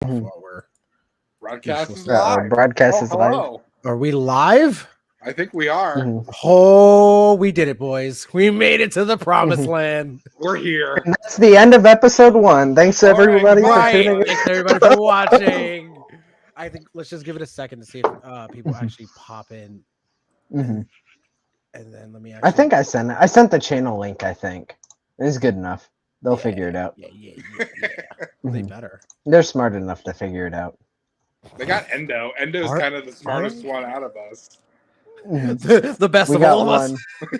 before we're Broadcast is Uh-oh, live. broadcast is live. Hello. Are we live? I think we are. Oh, we did it, boys. We made it to the promised land. We're here. And that's the end of episode 1. Thanks All right, everybody for Right. tuning in. Thanks everybody for watching. I think let's just give it a second to see if people actually pop in. Mhm. And then let me I think I sent it. I sent the channel link, I think. It's good enough. They'll figure it out. Yeah. They better. They're smart enough to figure it out. They got Endo. Endo's kind of the smartest one out of us. The best We of got all of us. one.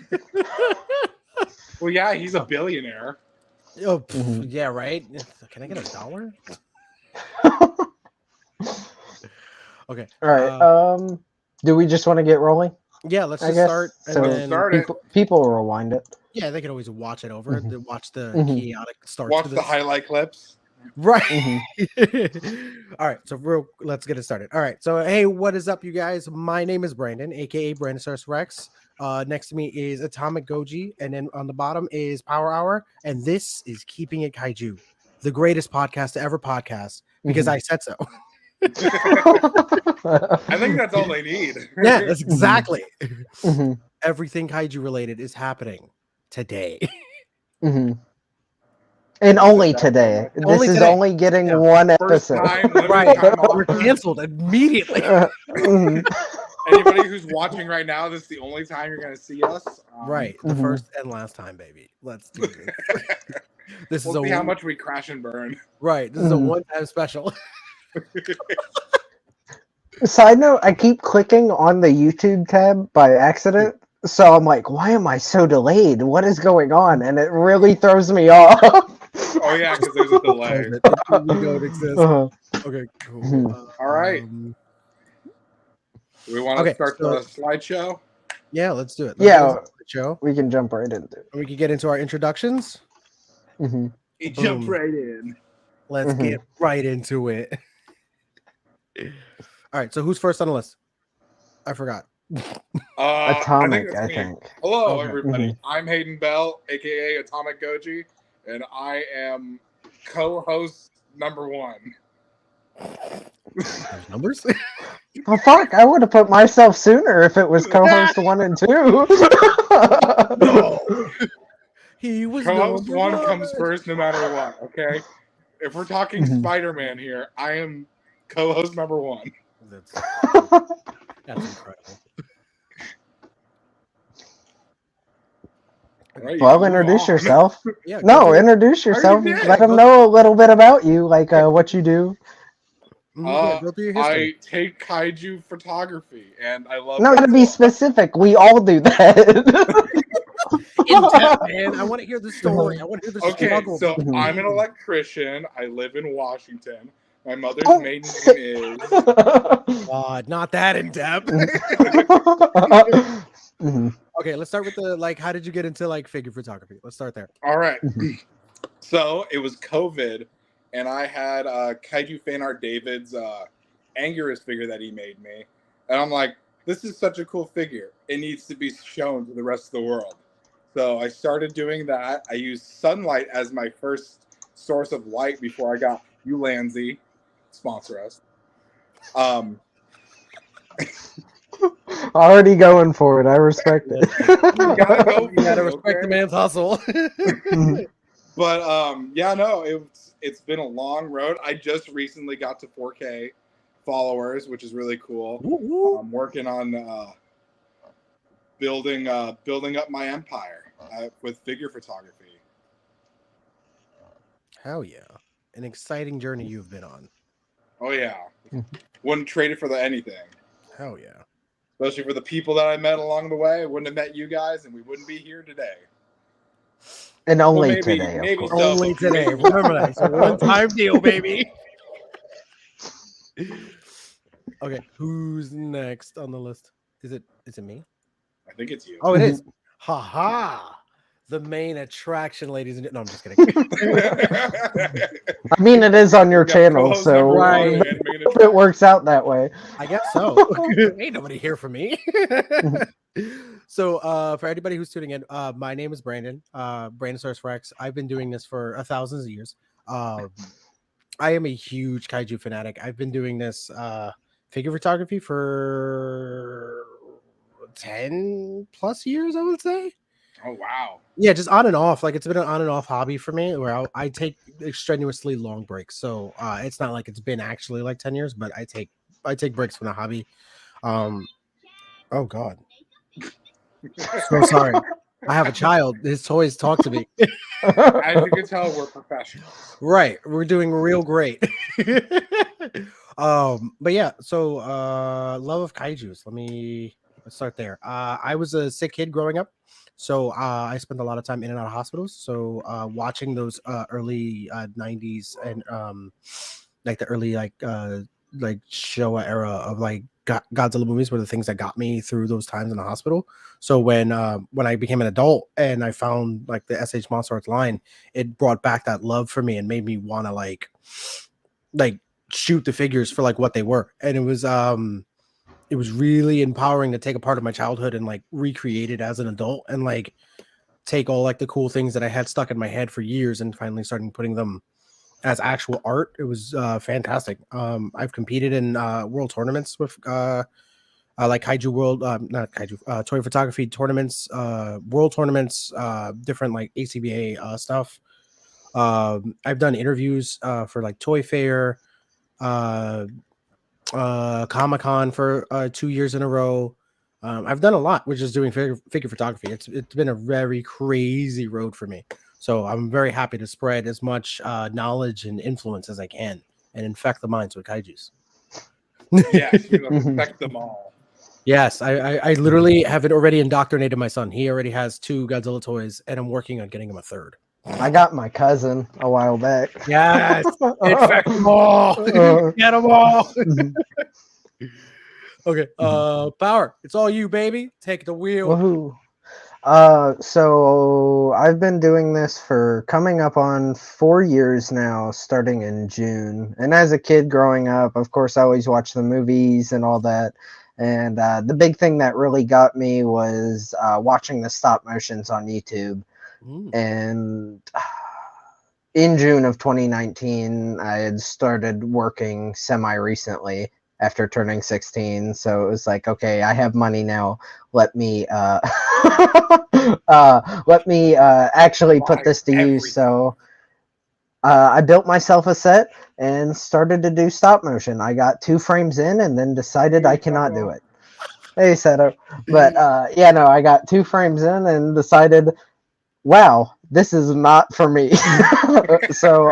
Well, yeah, he's a billionaire. Oh, yeah, right. Can I get $1? Okay. All right. Do we just want to get rolling? Yeah, let's I just guess start. And so. then, People will rewind it. yeah, they could always watch it over. Watch the chaotic start. Watch the highlight clips. Right. All right. So let's get it started. All right. So hey, what is up, you guys? My name is Brandon, aka Brandosaurus Rex. Next to me is Atomic Goji, and then on the bottom is Power Hour, and this is Keeping It Kaiju, the greatest podcast to ever podcast because I said so. I think that's all they need. Yeah, that's exactly. Everything kaiju related is happening today. And only today. This is only getting one episode. Right. We're canceled immediately. Anybody who's watching right now, this is the only time you're going to see us. Right. The first and last time, baby. Let's do this. This we'll is see how much we crash and burn. Right. This is a one-time special. Side note, I keep clicking on the YouTube tab by accident. So I'm like, why am I so delayed? What is going on? And it really throws me off. Oh, yeah, because there's a delay. We don't exist. Okay, cool. All right. Do we want to start the slideshow? Yeah, let's do it. Show. We can jump right into it. We can get into our introductions. We jump right in. Let's get right into it. All right, so who's first on the list? I forgot. Atomic, I think. Hello, everybody. I'm Hayden Bell, aka Atomic Goji, and I am co-host number 1. Numbers? Oh fuck! I would have put myself sooner if it was co-host 1 and 2. No. He was co-host 1 comes first, no matter what. Okay, if we're talking Spider-Man here, I am co-host number 1. That's incredible. Right, well, introduce yourself. Yeah, introduce yourself. Let them know a little bit about you, like what you do. I take kaiju photography, and I love. No, gotta be specific. We all do that. In depth, man. I want to hear the story. I want to hear the struggle. So I'm an electrician. I live in Washington. My mother's maiden name is. God, not that in depth. Okay, let's start with the how did you get into figure photography? Let's start there. All right. So it was COVID, and I had Kaiju Fan Art David's Anguirus figure that he made me, and I'm like, this is such a cool figure. It needs to be shown to the rest of the world. So I started doing that. I used sunlight as my first source of light before I got Ulanzi sponsor us. Already going for it. I respect it. You gotta respect the man's hustle. But yeah, no, it's been a long road. I just recently got to 4K followers, which is really cool. I'm working on building up my empire with figure photography. Hell yeah. An exciting journey you've been on. Oh yeah. Wouldn't trade it for anything. Hell yeah. Especially for the people that I met along the way. I wouldn't have met you guys, and we wouldn't be here today. And only today, maybe of course. so. Only today. Remember that. It's a one-time deal, baby. Okay, who's next on the list? Is it me? I think it's you. Oh, it is. Ha ha. The main attraction, ladies and gentlemen. No, I'm just kidding. I mean, it is on your channel, so it works out that way. I guess so. Ain't nobody here for me. So, for anybody who's tuning in, my name is Brandon, Brandosaurus Rex. I've been doing this for thousands of years. I am a huge kaiju fanatic. I've been doing this figure photography for 10 plus years, I would say. Oh wow. Yeah, just on and off. Like it's been an on and off hobby for me where I take extraneously long breaks. So it's not like it's been actually like 10 years, but I take breaks from the hobby. Um oh god. So sorry. I have a child. His toys talk to me. As you can tell, we're professionals. Right. We're doing real great. But yeah, so love of kaijus. Let's start there. I was a sick kid growing up. So I spent a lot of time in and out of hospitals. So watching those early 90s and like the early like Showa era of like Godzilla movies were the things that got me through those times in the hospital. So when I became an adult and I found like the SH Monster Arts line, it brought back that love for me and made me want to like shoot the figures for like what they were. And it was really empowering to take a part of my childhood and like recreate it as an adult and like take all like the cool things that I had stuck in my head for years and finally starting putting them as actual art. It was fantastic. I've competed in world tournaments with like kaiju world, not kaiju, toy photography tournaments, world tournaments, different like ACBA stuff. I've done interviews for like Toy Fair, uh, Comic Con for 2 years in a row. I've done a lot, which is doing figure photography. It's been a very crazy road for me. So I'm very happy to spread as much knowledge and influence as I can and infect the minds with kaijus. Yes, you affect them all. Yes, I literally have it already indoctrinated my son. He already has 2 Godzilla toys, and I'm working on getting him a 3rd. I got my cousin a while back. Yes, infect them all. Get them all. Okay, Power, it's all you, baby. Take the wheel. Woohoo. So I've been doing this for coming up on 4 years now, starting in June. And as a kid growing up, of course, I always watched the movies and all that. And the big thing that really got me was watching the stop motions on YouTube. And in June of 2019, I had started working semi recently after turning 16. So it was like, okay, I have money now. Let me let me actually put this to use. So I built myself a set and started to do stop motion. I got 2 frames in and then decided I cannot do it. Hey, Seto. But yeah, no, I got 2 frames in and decided, wow, this is not for me. So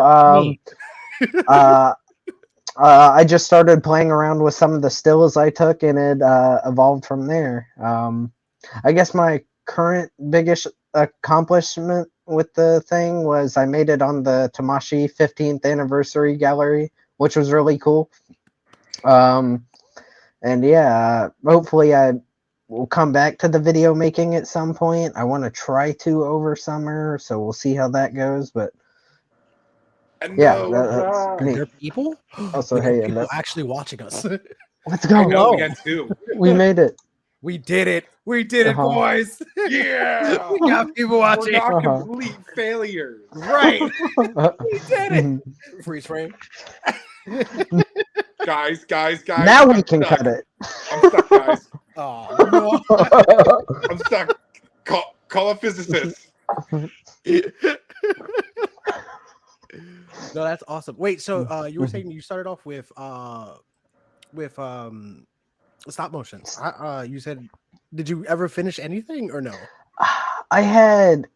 I just started playing around with some of the stills I took, and it evolved from there. I guess my current biggest accomplishment with the thing was I made it on the Tamashi 15th anniversary gallery, which was really cool. And yeah, hopefully I will come back to the video making at some point. I want to try to over summer, so we'll see how that goes. But yeah, that's neat. There are people. Also, There are hey, people actually watching us. let's I go. know we had 2. We made it. We did it. We did it, boys. Yeah. We got people We're watching. not complete failures. Right. We did it. Freeze frame. Guys. Now we can cut it. I'm stuck, guys. Oh, I'm stuck. Call a physicist. no, that's awesome. Wait, so you were saying you started off with stop motions. You said, did you ever finish anything or no? I had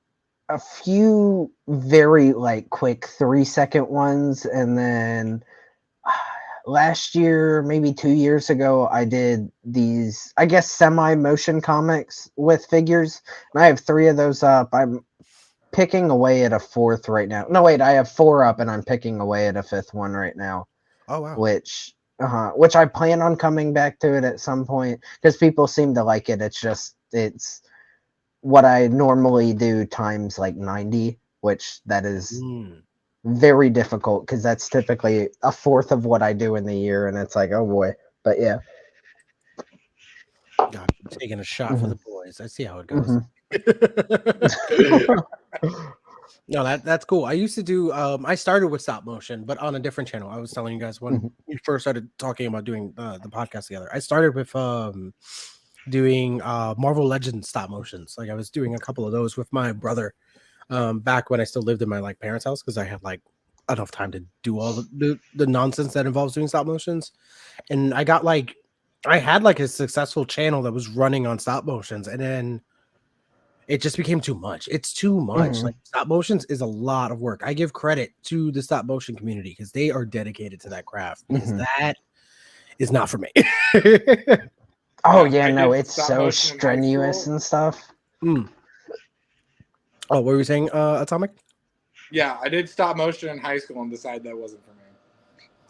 a few very like quick 3-second ones, and then last year, maybe 2 years ago, I did these, I guess, semi-motion comics with figures, and I have 3 of those up. I'm picking away at a 4th right now. No, wait, I have 4 up, and I'm picking away at a 5th one right now. Oh wow! Which I plan on coming back to it at some point because people seem to like it. It's what I normally do times like 90, which that is very difficult because that's typically a 4th of what I do in the year, and it's like, oh boy. But yeah. God, I'm taking a shot for the boys. I see how it goes. No, that's cool. I used to do. I started with stop motion, but on a different channel. I was telling you guys when we first started talking about doing the podcast together. I started with doing Marvel Legends stop motions. Like I was doing a couple of those with my brother back when I still lived in my like parents' house because I had like enough time to do all the nonsense that involves doing stop motions. And I got like I had like a successful channel that was running on stop motions, and then it just became too much. It's too much. Like stop motions is a lot of work. I give credit to the stop motion community because they are dedicated to that craft because that is not for me. Oh Yeah, yeah, I no, did it's stop so motion in high strenuous school. and stuff. Oh, what were you saying, Atomic? Yeah, I did stop motion in high school and decided that wasn't for me.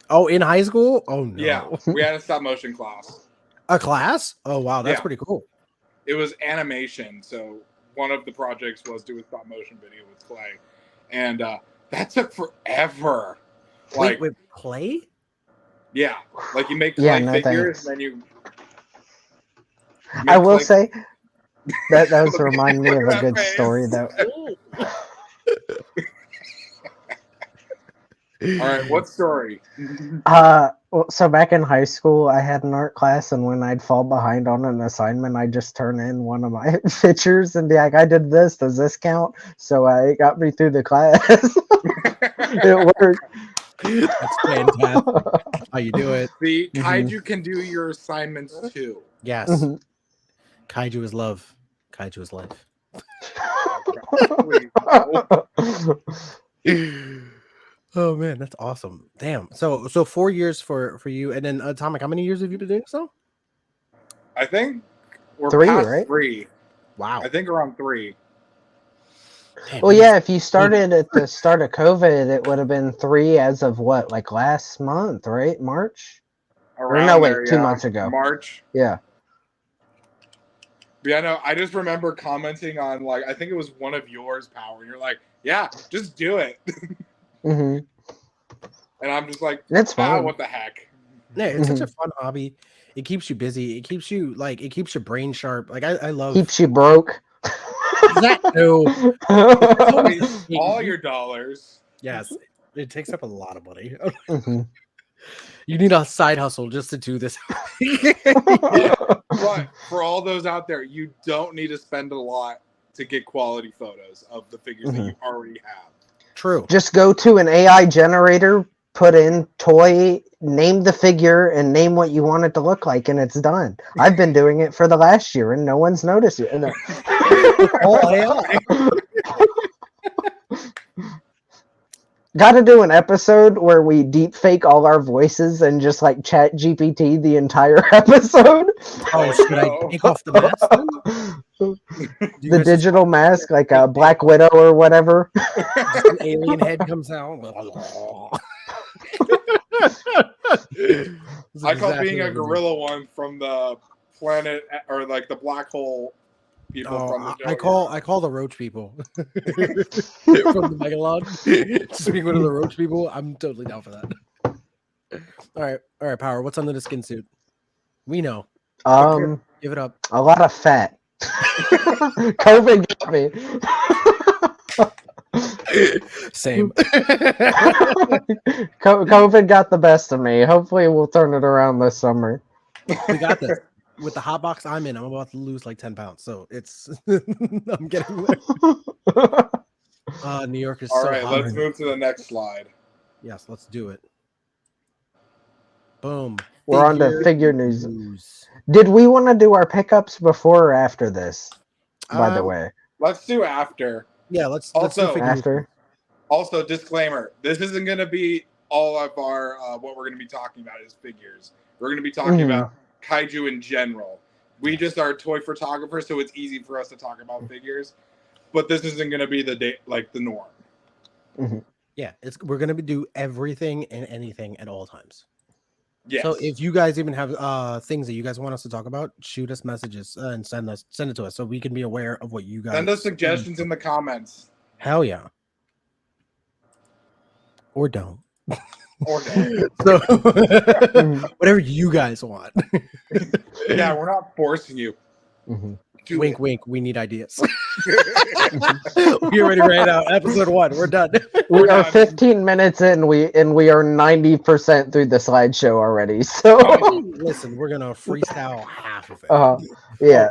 Oh, in high school? Oh no. Yeah, we had a stop motion class. A class? Oh wow, that's Yeah. pretty cool. It was animation, so one of the projects was do a stop motion video with clay, and that took forever. Like, Wait, clay? yeah, like you make Yeah, clay no figures, thanks. and then you. I make will clay- say that does Look at- remind me look of at a that good face. story though. All right, what story? Well, so back in high school, I had an art class, and when I'd fall behind on an assignment, I'd just turn in one of my pictures and be like, "I did this. Does this count?" So it got me through the class. It worked. That's fantastic. How you do it? The kaiju can do your assignments too. Yes. Mhm. Kaiju is love. Kaiju is life. Please, no. Oh man, that's awesome. Damn. So 4 years for you, and then Atomic. How many years have you been doing so? I think we're 3, past right? 3. Wow. I think around 3. Damn, Well, you yeah, if you started at the start of COVID, it would have been 3 as of what, like last month, right? March? Around no, wait, there, 2 yeah. months ago. March. Yeah. Yeah, no, I just remember commenting on, like, I think it was one of yours, Power. And you're like, yeah, just do it. hmm And I'm just like, It's fun. what the heck? Yeah, it's such a fun hobby. It keeps you busy. It keeps you it keeps your brain sharp. Like I love Keeps you broke. that. No, Waste all your dollars. yes, it takes up a lot of money. Mhm. You need a side hustle just to do this. But for all those out there, you don't need to spend a lot to get quality photos of the figures that you already have. True. Just go to an AI generator, put in toy, name the figure, and name what you want it to look like, and it's done. I've been doing it for the last year, and no one's noticed it. No. All AI. Got to do an episode where we deep fake all our voices and just like chat GPT the entire episode. Oh, should I take off the mask then? The digital mask, like a Black Widow or whatever. Just an alien head comes out. I call being a gorilla one from the planet, or like the black hole people from the show. I call the roach people from the Megalon. Just being one of the roach people, I'm totally down for that. All right, Power. What's under the skin suit? We know. Give it up. A lot of fat. COVID got me. Same. COVID got the best of me. Hopefully, we'll turn it around this summer. We got this. With the hot box I'm in, I'm about to lose like 10 pounds. So it's I'm getting there. New York is All so right, hot. let's move to the next slide. Yes, let's do it. Boom. We're on to figure news. Did we want to do our pickups before or after this? By the way, let's do after. Yeah, let's Also, do after. Also, disclaimer: this isn't going to be all of our what we're going to be talking about is figures. We're going to be talking about kaiju in general. We just are toy photographers, so it's easy for us to talk about figures. But this isn't going to be the norm. Yeah, we're going to do everything and anything at all times. Yes. So if you guys even have things that you guys want us to talk about, shoot us messages and send it to us so we can be aware of what you guys send us suggestions in the comments. Hell yeah. Or don't. Or don't. So whatever you guys want. Yeah, we're not forcing you. Wink, wink. We need ideas. We already ran out. Episode 1. We're done. We are 15 minutes in. We are 90% through the slideshow already. So Listen, we're gonna freestyle half of it. yeah.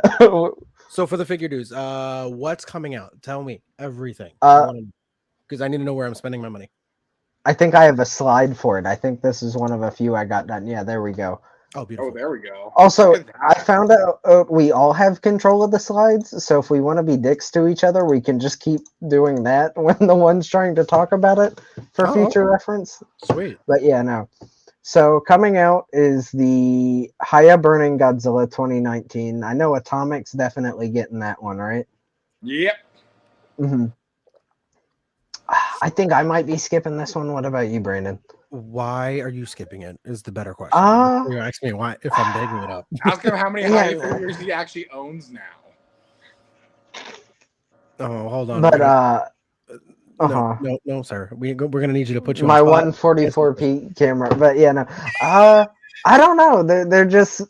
So for the figure dudes, what's coming out? Tell me everything. Because I need to know where I'm spending my money. I think I have a slide for it. I think this is one of a few I got done. Yeah, there we go. Oh, beautiful. Oh, there we go. Also, I found out we all have control of the slides, so if we want to be dicks to each other, we can just keep doing that when the one's trying to talk about it for future reference. Sweet. But yeah, no. So coming out is the Haya Burning Godzilla 2019. I know Atomic's definitely getting that one, right? Yep. Mm-hmm. I think I might be skipping this one. What about you, Brandon? Why are you skipping it? Is the better question. You're asking me why if I'm digging it up. Ask him how many Haya figures he actually owns now. Oh, hold on. But no, sir. We're gonna need you to put you my on 144p camera. But yeah, no. I don't know. They're just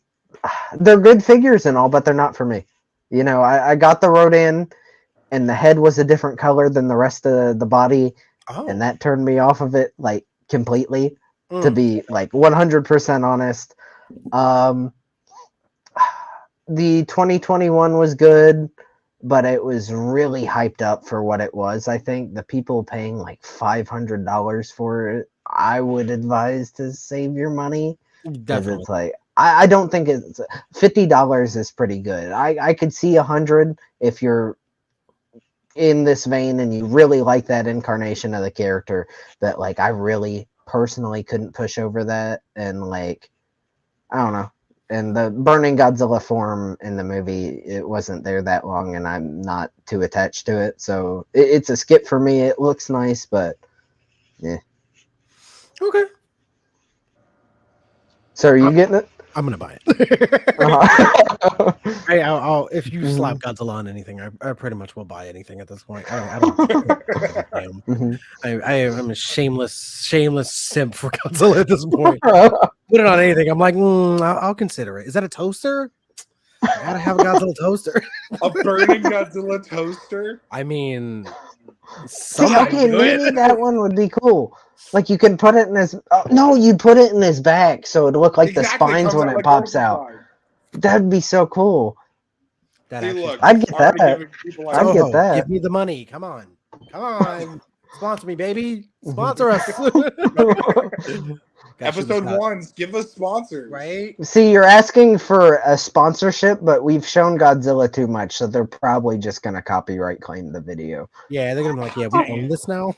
they're good figures and all, but they're not for me. You know, I got the Rodan, and the head was a different color than the rest of the body, and that turned me off of it like completely. To be like 100% honest, the 2021 was good, but it was really hyped up for what it was. I think the people paying like $500 for it, I would advise to save your money, because it's like I don't think it's $50 is pretty good. I could see 100 if you're in this vein and you really like that incarnation of the character, but like I really personally couldn't push over that, and like I don't know. And the Burning Godzilla form in the movie, it wasn't there that long, and I'm not too attached to it, so it's a skip for me. It looks nice, but yeah. Okay. So are you getting it? I'm gonna buy it. Hey, I'll if you slap Godzilla on anything, I pretty much will buy anything at this point. I don't. I am a shameless simp for Godzilla at this point. Put it on anything. I'm like, I'll consider it. Is that a toaster? I gotta have a Godzilla toaster. A burning Godzilla toaster? I mean, see, okay, maybe that one would be cool. Like you can put it in his. No, you put it in his back, so it'd look like the spines when it pops out. That'd be so cool. I'd get that. I'd get that. Give me the money. Come on. Sponsor me, baby. Sponsor us. Episode 1, give us sponsors. Right? See, you're asking for a sponsorship, but we've shown Godzilla too much, so they're probably just going to copyright claim the video. Yeah, they're going to be like, yeah, we own this now.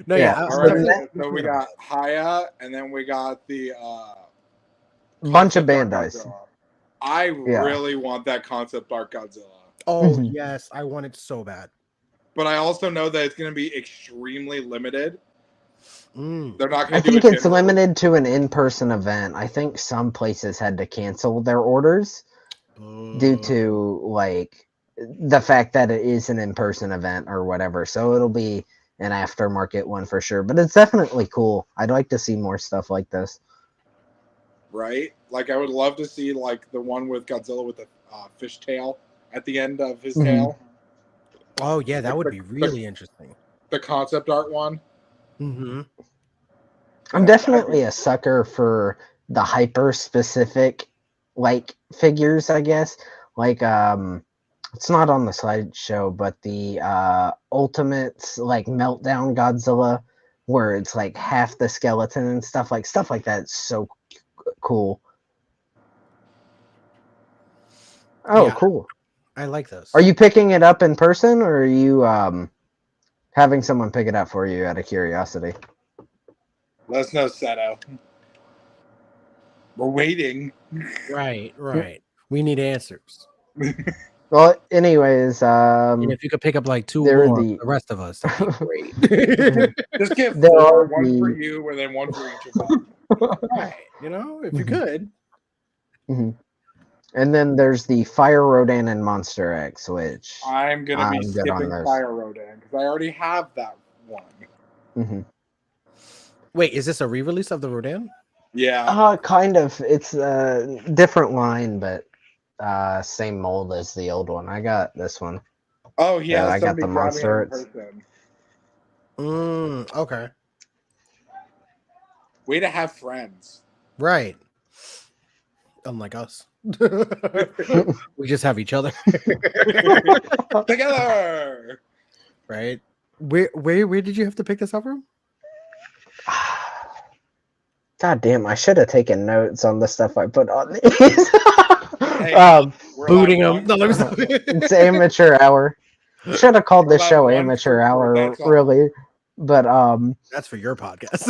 No, yeah. All right, so we got Haya, and then we got the bunch of Bandais. I really want that concept art Godzilla. Oh, yes, I want it so bad. But I also know that it's going to be extremely limited. They're not going to. I think it's limited to an in-person event. I think some places had to cancel their orders due to like the fact that it is an in-person event or whatever. So it'll be an aftermarket one for sure. But it's definitely cool. I'd like to see more stuff like this. Right? Like I would love to see like the one with Godzilla with the fish tail at the end of his tail. Oh yeah, that would be really interesting. The concept art one. I'm definitely a sucker for the hyper specific like figures, I guess. Like it's not on the slideshow, but the Ultimates like Meltdown Godzilla, where it's like half the skeleton and stuff like that. It's so cool. Oh, yeah. Cool. I like those. Are you picking it up in person, or are you having someone pick it up for you out of curiosity? Let us know, Seto. We're waiting. Right. We need answers. Well, anyways, and if you could pick up like 2 more, the rest of us, that'd be great. Just get 4, one for you, and then one for each of them. Right. You know, if you could. And then there's the Fire Rodan and Monster X, which I'm gonna be skipping Fire Rodan because I already have that one. Wait, is this a re-release of the Rodan? Yeah. Kind of. It's a different line, but same mold as the old one. I got this one. Oh, he So has I got somebody the grabbing him in monster. person. Okay. Way to have friends. Right. Unlike us. We just have each other. Together. Right. Where did you have to pick this up from? God damn! I should have taken notes on the stuff I put on these. Hey, we're Booting allowed them. one. No, It's amateur hour. Should have called We're this allowed show one amateur fruit for hour, that's all. really. But that's for your podcast.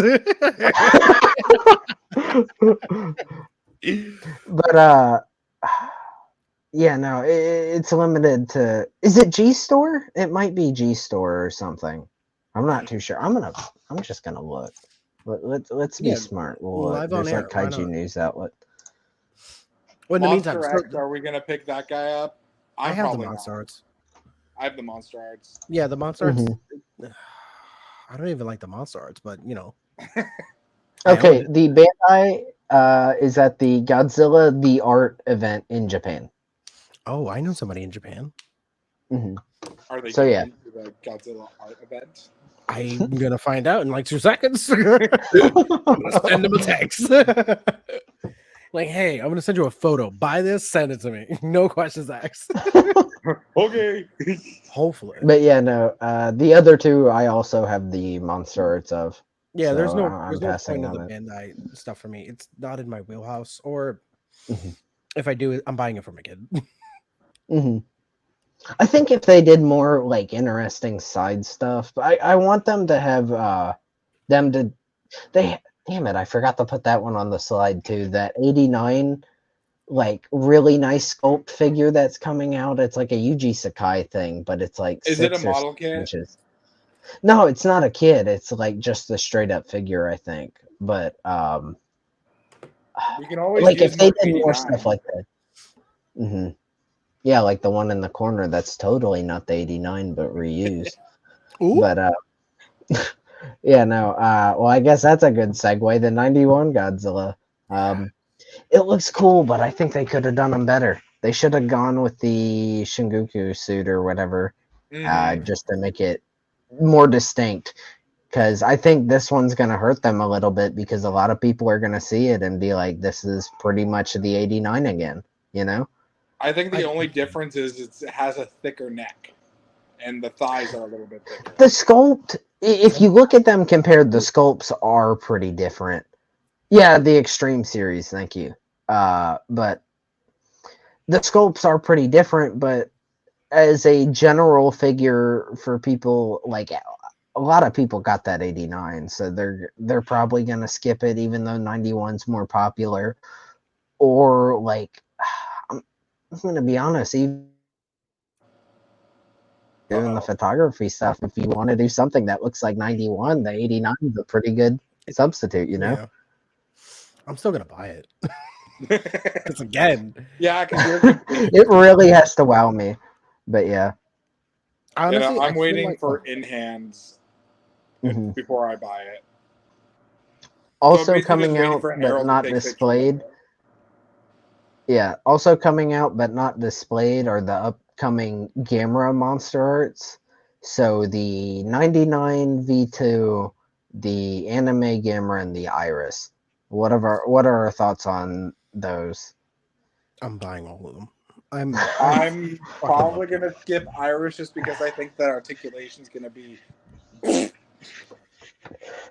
but yeah, no, it's limited to. Is it G Store? It might be G Store or something. I'm not too sure. I'm just gonna look. Let's be Yeah, smart. We'll look. live on There's like air. Why Kaiju not? news outlet. Well, in the meantime, Monster X, are we gonna pick that guy up? I I'm have the probably monster not. arts. I have the Monster Arts. Yeah, the monster arts. Mhm. I don't even like the monster arts, but you know. Okay, the Bandai is at the Godzilla the Art event in Japan. Oh, I know somebody in Japan. Hmm. Are they So, going yeah. to the Godzilla art event? I'm gonna find out in like 2 seconds. I'm gonna send them a text. Like, hey, I'm gonna send you a photo. Buy this, send it to me. No questions asked. Okay. Hopefully. But yeah, no. The other two, I also have the monster arts of. Yeah, so there's no I'm passing point in the on it. Bandai stuff for me. It's not in my wheelhouse. Or Mhm. if I do it, I'm buying it for my kid. Hmm. I think if they did more like interesting side stuff, I want them to have them to they damn it, I forgot to put that one on the slide too. That 89 like really nice sculpt figure that's coming out. It's like a Yuji Sakai thing, but it's like Is it a 6 or model 7 kit? inches. No, it's not a kid. It's like just the straight up figure, I think. But We can always like use if they more did more 89. stuff like that. Hmm. Yeah, like the one in the corner that's totally not the 89 but reused. Ooh. But yeah, no. Well, I guess that's a good segue. The 91 Godzilla. It looks cool, but I think they could have done them better. They should have gone with the Shinjuku suit or whatever, Mhm. just to make it more distinct. Because I think this one's going to hurt them a little bit because a lot of people are going to see it and be like, this is pretty much the 89 again, you know? I think the only difference is it has a thicker neck, and the thighs are a little bit thicker. The sculpt, if you look at them compared, the sculpts are pretty different. Yeah, the Extreme series, thank you. But the sculpts are pretty different, but as a general figure for people, like a lot of people got that 89, so they're probably gonna skip it even though 91's more popular. Or like I'm gonna be honest, even doing the photography stuff, if you want to do something that looks like 91, the 89 is a pretty good substitute, you know? Yeah. I'm still gonna buy it. Because again, Yeah, because you're complete. It really has to wow me. But yeah. honestly, I I'm feel waiting like, for in hands Mhm. before I buy it. So Also basically, just coming waiting out for but Harold to not take pictures of displayed. it. Yeah, also coming out but not displayed are the upcoming Gamera monster arts. So the 99 V2, the anime Gamera, and the Iris. What are our thoughts on those? I'm buying all of them. I'm I'm fucking love probably gonna skip Irish just because I think that articulation is gonna be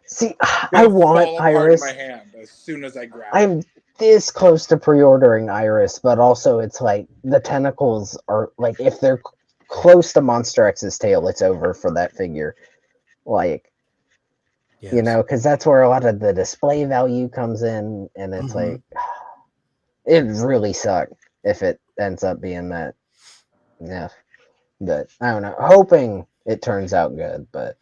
See, I gonna want fall apart in my Iris. hand as soon as I grab it. I'm this close to pre-ordering Iris, but also it's like the tentacles are like if they're close to Monster X's tail, it's over for that figure. Like, you Yes. know, because that's where a lot of the display value comes in, and it's Mhm. like it really sucked if it ends up being that. Yeah, but I don't know. Hoping it turns out good, but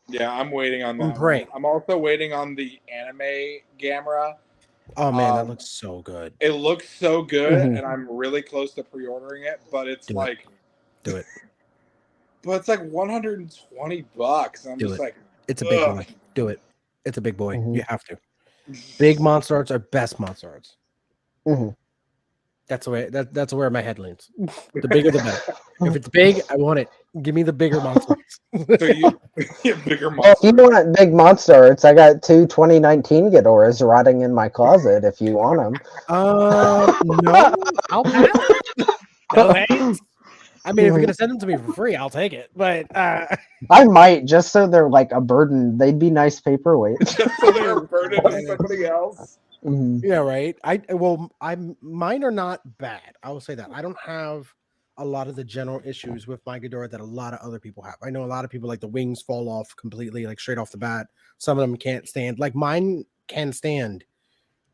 Yeah, I'm waiting on I'm that one. praying. I'm also waiting on the anime Gamera. Oh man, that looks so good. It looks so good, Mhm. and I'm really close to pre-ordering it, but it's Do it. like, Do it. but it's like $120. I'm Do just it. like, It's a big ugh. boy. Do it. It's a big boy. Mhm. You have to. Big monster arts are best monster arts. Mhm. That's the way. That's where my head leans. The bigger, the better. If it's big, I want it. Give me the bigger monster arts. So you bigger Well, if you monster. want big monster arts, I got 2 2019 Ghidorahs rotting in my closet if you want them. No, I'll pass. No thanks. I mean, if you're gonna send them to me for free, I'll take it. But I might, just so they're like a burden. They'd be nice paperweights. Just so they're a burden to somebody else. Mhm. yeah, right. Mine are not bad. I will say that I don't have a lot of the general issues with my Ghidorah that a lot of other people have. I know a lot of people like the wings fall off completely, like straight off the bat. Some of them can't stand. Like mine can stand,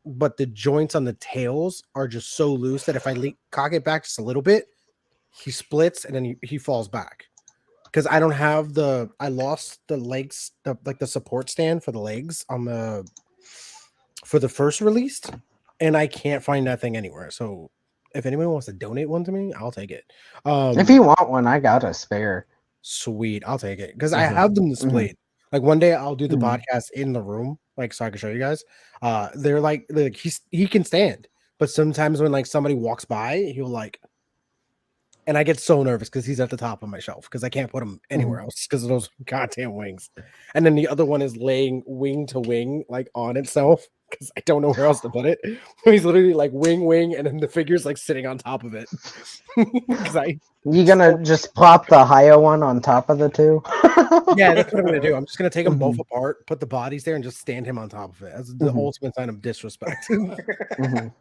but the joints on the tails are just so loose that if I cock it back just a little bit, he splits and then he falls back. Because I don't have I lost the legs, the support stand for the legs for the first released, and I can't find that thing anywhere. So if anyone wants to donate one to me, I'll take it. If you want one, I got a spare. Sweet, I'll take it because I Mhm. have them displayed. Like one day I'll do the Mhm. podcast in the room, like so I can show you guys. They're like he can stand, but sometimes when like somebody walks by, he'll like, and I get so nervous because he's at the top of my shelf because I can't put him anywhere else because of those goddamn wings. And then the other one is laying wing to wing, like on itself because I don't know where else to put it. He's literally like wing, and then the figure's like sitting on top of it. Because You gonna just plop the higher one on top of the two? yeah, that's what I'm gonna do. I'm just gonna take them both Mhm. apart, put the bodies there, and just stand him on top of it. That's the ultimate sign of disrespect. Mhm.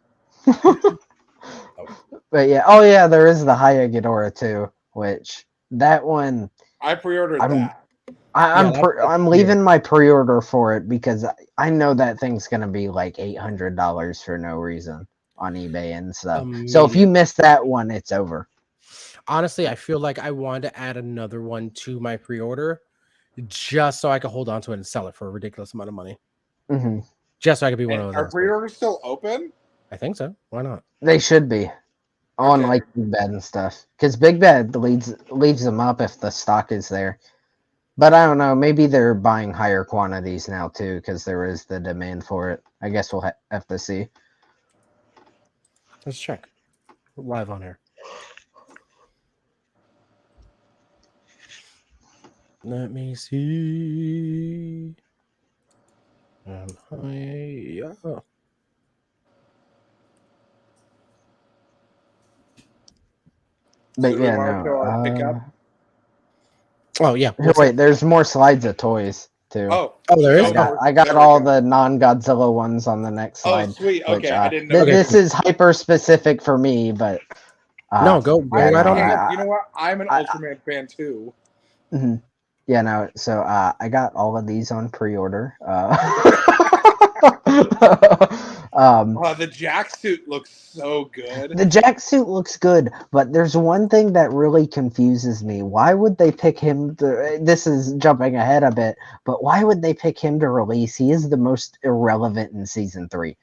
But yeah, oh yeah, there is the Haya Ghidorah too, which that one I pre-ordered I'm that. I'm leaving my pre-order for it because I know that thing's gonna be like $800 for no reason on eBay and stuff. So if you miss that one, it's over. Honestly, I feel like I wanted to add another one to my pre-order just so I could hold on to it and sell it for a ridiculous amount of money. Mhm. Just so I could be one of those. Are assholes. pre-orders still open? I think so. Why not? They should be on Okay. like Big Bad and stuff because Big Bad leaves them up if the stock is there. But I don't know. Maybe they're buying higher quantities now too because there is the demand for it. I guess we'll have to see. Let's check. We're live on here. Let me see. Yeah. But So do we yeah, want to show our no. pickup? Oh yeah. Wait, there's more slides of toys too. Oh, there is? I got all the non-Godzilla ones on the next Oh, slide. sweet. Which, Okay, I didn't know. this is hyper specific for me, but no, go yeah, right no, on. You know what? I'm an Ultraman fan too. Yeah, no. So I got all of these on pre-order. The Jack suit looks so good. The Jack suit looks good, but there's one thing that really confuses me. Why would they pick him to, this is jumping ahead a bit, but why would they pick him to release? He is the most irrelevant in season 3.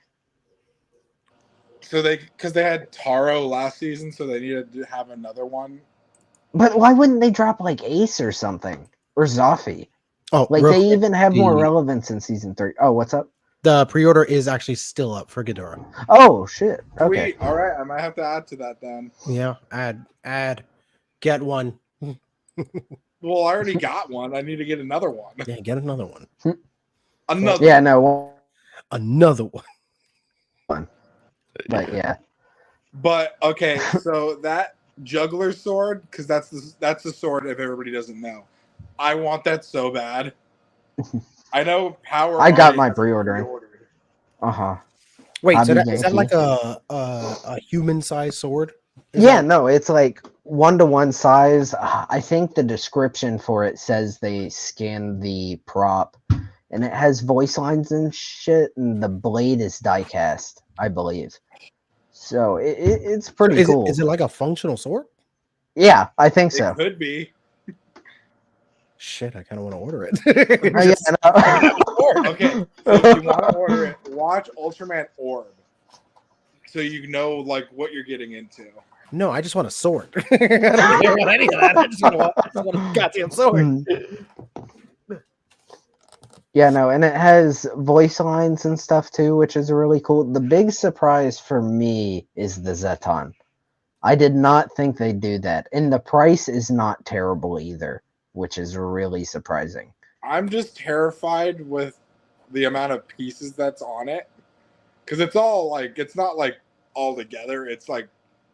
So because they had Taro last season, so they needed to have another one. But why wouldn't they drop like Ace or something? Or Zoffy? Oh, Like real they quick, even have more relevance in season 3. Oh, what's up? the pre-order is actually still up for Ghidorah. Oh shit. Okay. Sweet. All right, I might have to add to that then. Yeah, add, get one. Well, I already got one. I need to get another one. Yeah, get another one. Another. Yeah, no. Another one. But yeah. But okay, so that juggler sword, because that's the sword if everybody doesn't know. I want that so bad. I know Power. I got my pre-ordering. Uh-huh. Wait, Hobby so is that Yankee. like a human-sized sword? Yeah, no, it's like 1-to-1 size. I think the description for it says they scanned the prop, and it has voice lines and shit, and the blade is die-cast, I believe. So it's pretty cool. Is it like a functional sword? Yeah, I think so. It could be. Shit, I kind of want to order it. Okay, so if you want to order it, watch Ultraman Orb, so you know like what you're getting into. No, I just want a sword. I don't care about any of that. I just want a goddamn sword. Yeah, no, and it has voice lines and stuff too, which is really cool. The big surprise for me is the Zeton. I did not think they'd do that. And the price is not terrible either, which is really surprising. I'm just terrified with the amount of pieces that's on it. Because it's all like, it's not like all together. It's like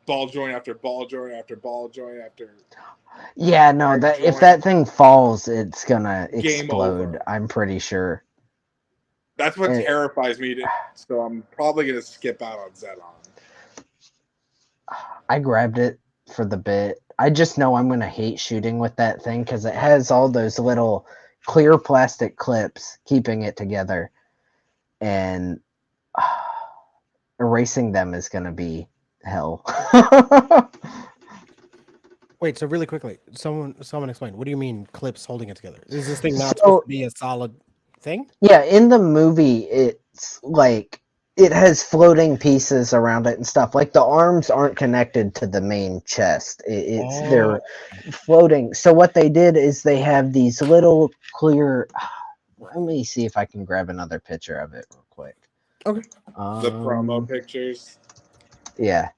ball joint after ball joint after ball joint after Yeah, no, leg that if joint. that thing falls, it's gonna Game explode, over. I'm pretty sure. That's what And- terrifies me. So I'm probably going to skip out on Zeton. I grabbed it for the bit. I just know I'm gonna hate shooting with that thing because it has all those little clear plastic clips keeping it together, and erasing them is gonna be hell. Wait, so really quickly, someone explain. What do you mean clips holding it together? Is this thing not So- supposed to be a solid thing? Yeah, in the movie, it's like it has floating pieces around it and stuff. Like the arms aren't connected to the main chest. They're floating. So what they did is they have these little clear. Let me see if I can grab another picture of it real quick. Okay. The promo pictures. Yeah.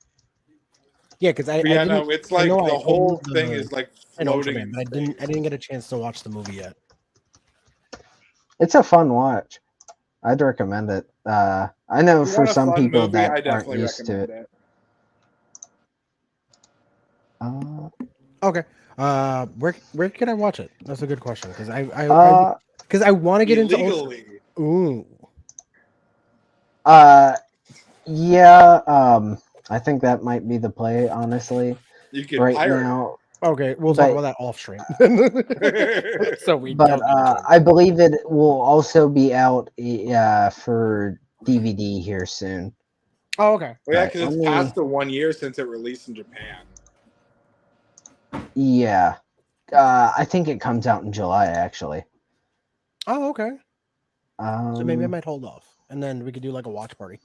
Yeah, because I Yeah, didn't, no, it's I like know I the whole owned thing the is like an floating. Ultraman, but I didn't get a chance to watch the movie yet. It's a fun watch. I'd recommend it. I know If you for want a some fun people movie, I that aren't definitely used to recommend it. Uh, Okay. Where can I watch it? That's a good question because I uh, want to get into Ultra. illegally. Ooh. Yeah, I think that might be the play, honestly. You can Right pirate now, Okay, we'll talk But- about that off stream. it. So we but don't get into it. I believe it will also be out for DVD here soon. Oh, okay. Well, yeah, Right, because it's past the 1 year since it released in Japan. Yeah, I think it comes out in July actually. Oh, okay. So maybe I Um, might hold off, and then we could do like a watch party.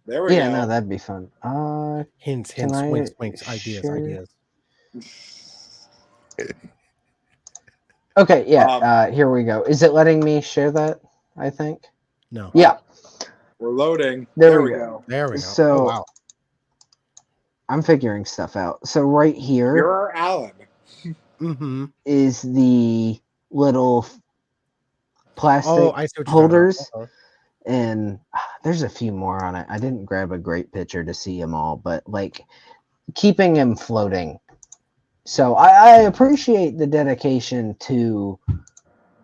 There we yeah, go. no, that'd be fun. Hints, Can I winks, winks, ideas, share? ideas. Okay, yeah. Here we go. Is it letting me share that? I think. No. Yeah, We're loading. There we go. There we go. So- Oh, wow. I'm figuring stuff out. So right here You're our Alan. Mm-hmm. is the little plastic Oh, I see what you're talking holders. about. Okay. And there's a few more on it. I didn't grab a great picture to see them all, but like keeping him floating. So I appreciate the dedication to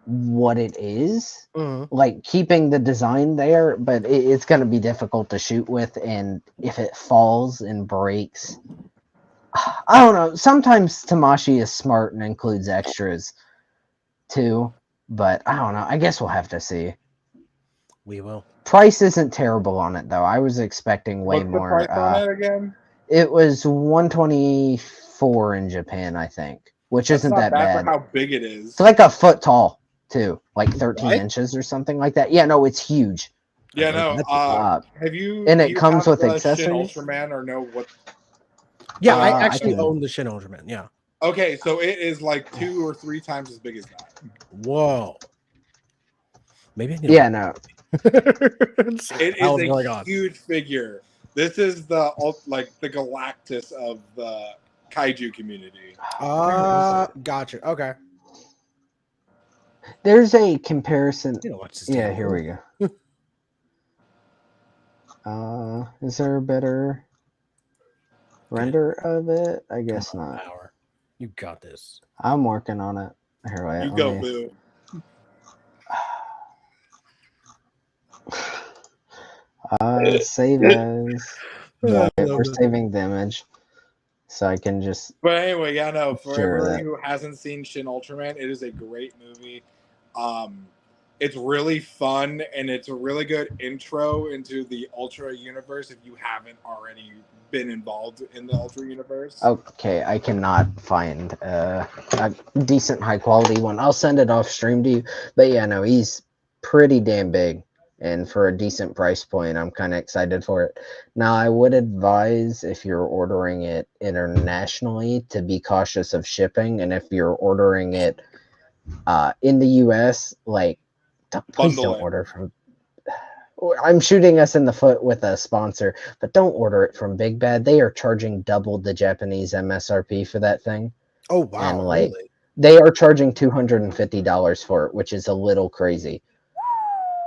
what it is, Mhm. like keeping the design there, but it's going to be difficult to shoot with. And if it falls and breaks, I don't know. Sometimes Tamashi is smart and includes extras too, but I don't know. I guess we'll have to see. We will. Price isn't terrible on it though. I was expecting way What's more. the price on it again? It was 124 in Japan, I think, which That's isn't not that bad bad. for how big it is. It's like a foot tall too, like 13 What? inches or something like that. Yeah, no, it's huge. Yeah, Okay, no. that's cool. Have you? And do it you comes have with the accessories? Shin Ultraman or no? What? Yeah, I I actually can- own the Shin Ultraman. Yeah. Okay, so it is like 2 or 3 times as big as that. Whoa. Maybe I need. Yeah, no. It Hell's is going a on. huge figure. This is the Galactus of the kaiju community. Gotcha. Okay. There's a comparison. You know what's this Yeah, table? here we go. Is there a better render of it? I guess Come on, not. Power. You got this. I'm working on it. Here, wait. You let go, me- Boo. Save as. I Wait, love we're this. saving the image, so I can just. But anyway, yeah, no. For Sure, everybody that- who hasn't seen Shin Ultraman, it is a great movie. It's really fun and it's a really good intro into the Ultra universe if you haven't already been involved in the Ultra universe. Okay, I cannot find a decent high quality one. I'll send it off stream to you. But yeah, no, he's pretty damn big. And for a decent price point, I'm kind of excited for it. Now, I would advise if you're ordering it internationally to be cautious of shipping. And if you're ordering it in the US, like Please Bundle don't it. order from. I'm shooting us in the foot with a sponsor, but don't order it from Big Bad. They are charging double the Japanese MSRP for that thing. Oh And wow, like really? they are charging $250 for it, which is a little crazy.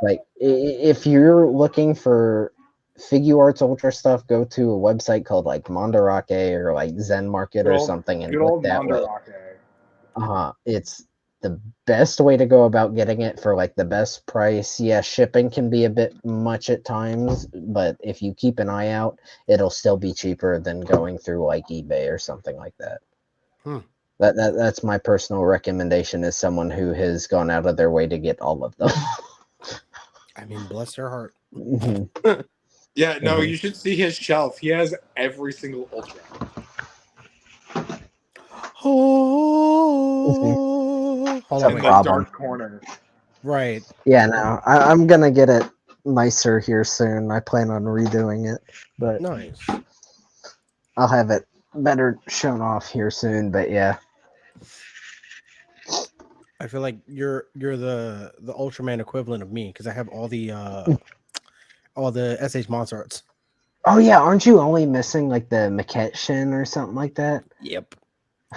Like if you're looking for Figuarts Ultra stuff, go to a website called like Mandarake or like Zen Market or something and Good look old that way. Mandarake. It's the best way to go about getting it for like the best price. Yeah, shipping can be a bit much at times, but if you keep an eye out, it'll still be cheaper than going through like eBay or something like that. Hmm. That's my personal recommendation as someone who has gone out of their way to get all of them. I mean, bless their heart. Mhm. Yeah, no, Mhm. you should see his shelf. He has every single Ultra. Oh, hold on, No In wait. the problem. dark corner. Right. Yeah, no, I'm gonna get it nicer here soon. I plan on redoing it, but Nice. I'll have it better shown off here soon. But yeah, I feel like you're the Ultraman equivalent of me because I have all the SH monster arts. oh yeah, aren't you only missing like the maquette shin or something like that? Yep.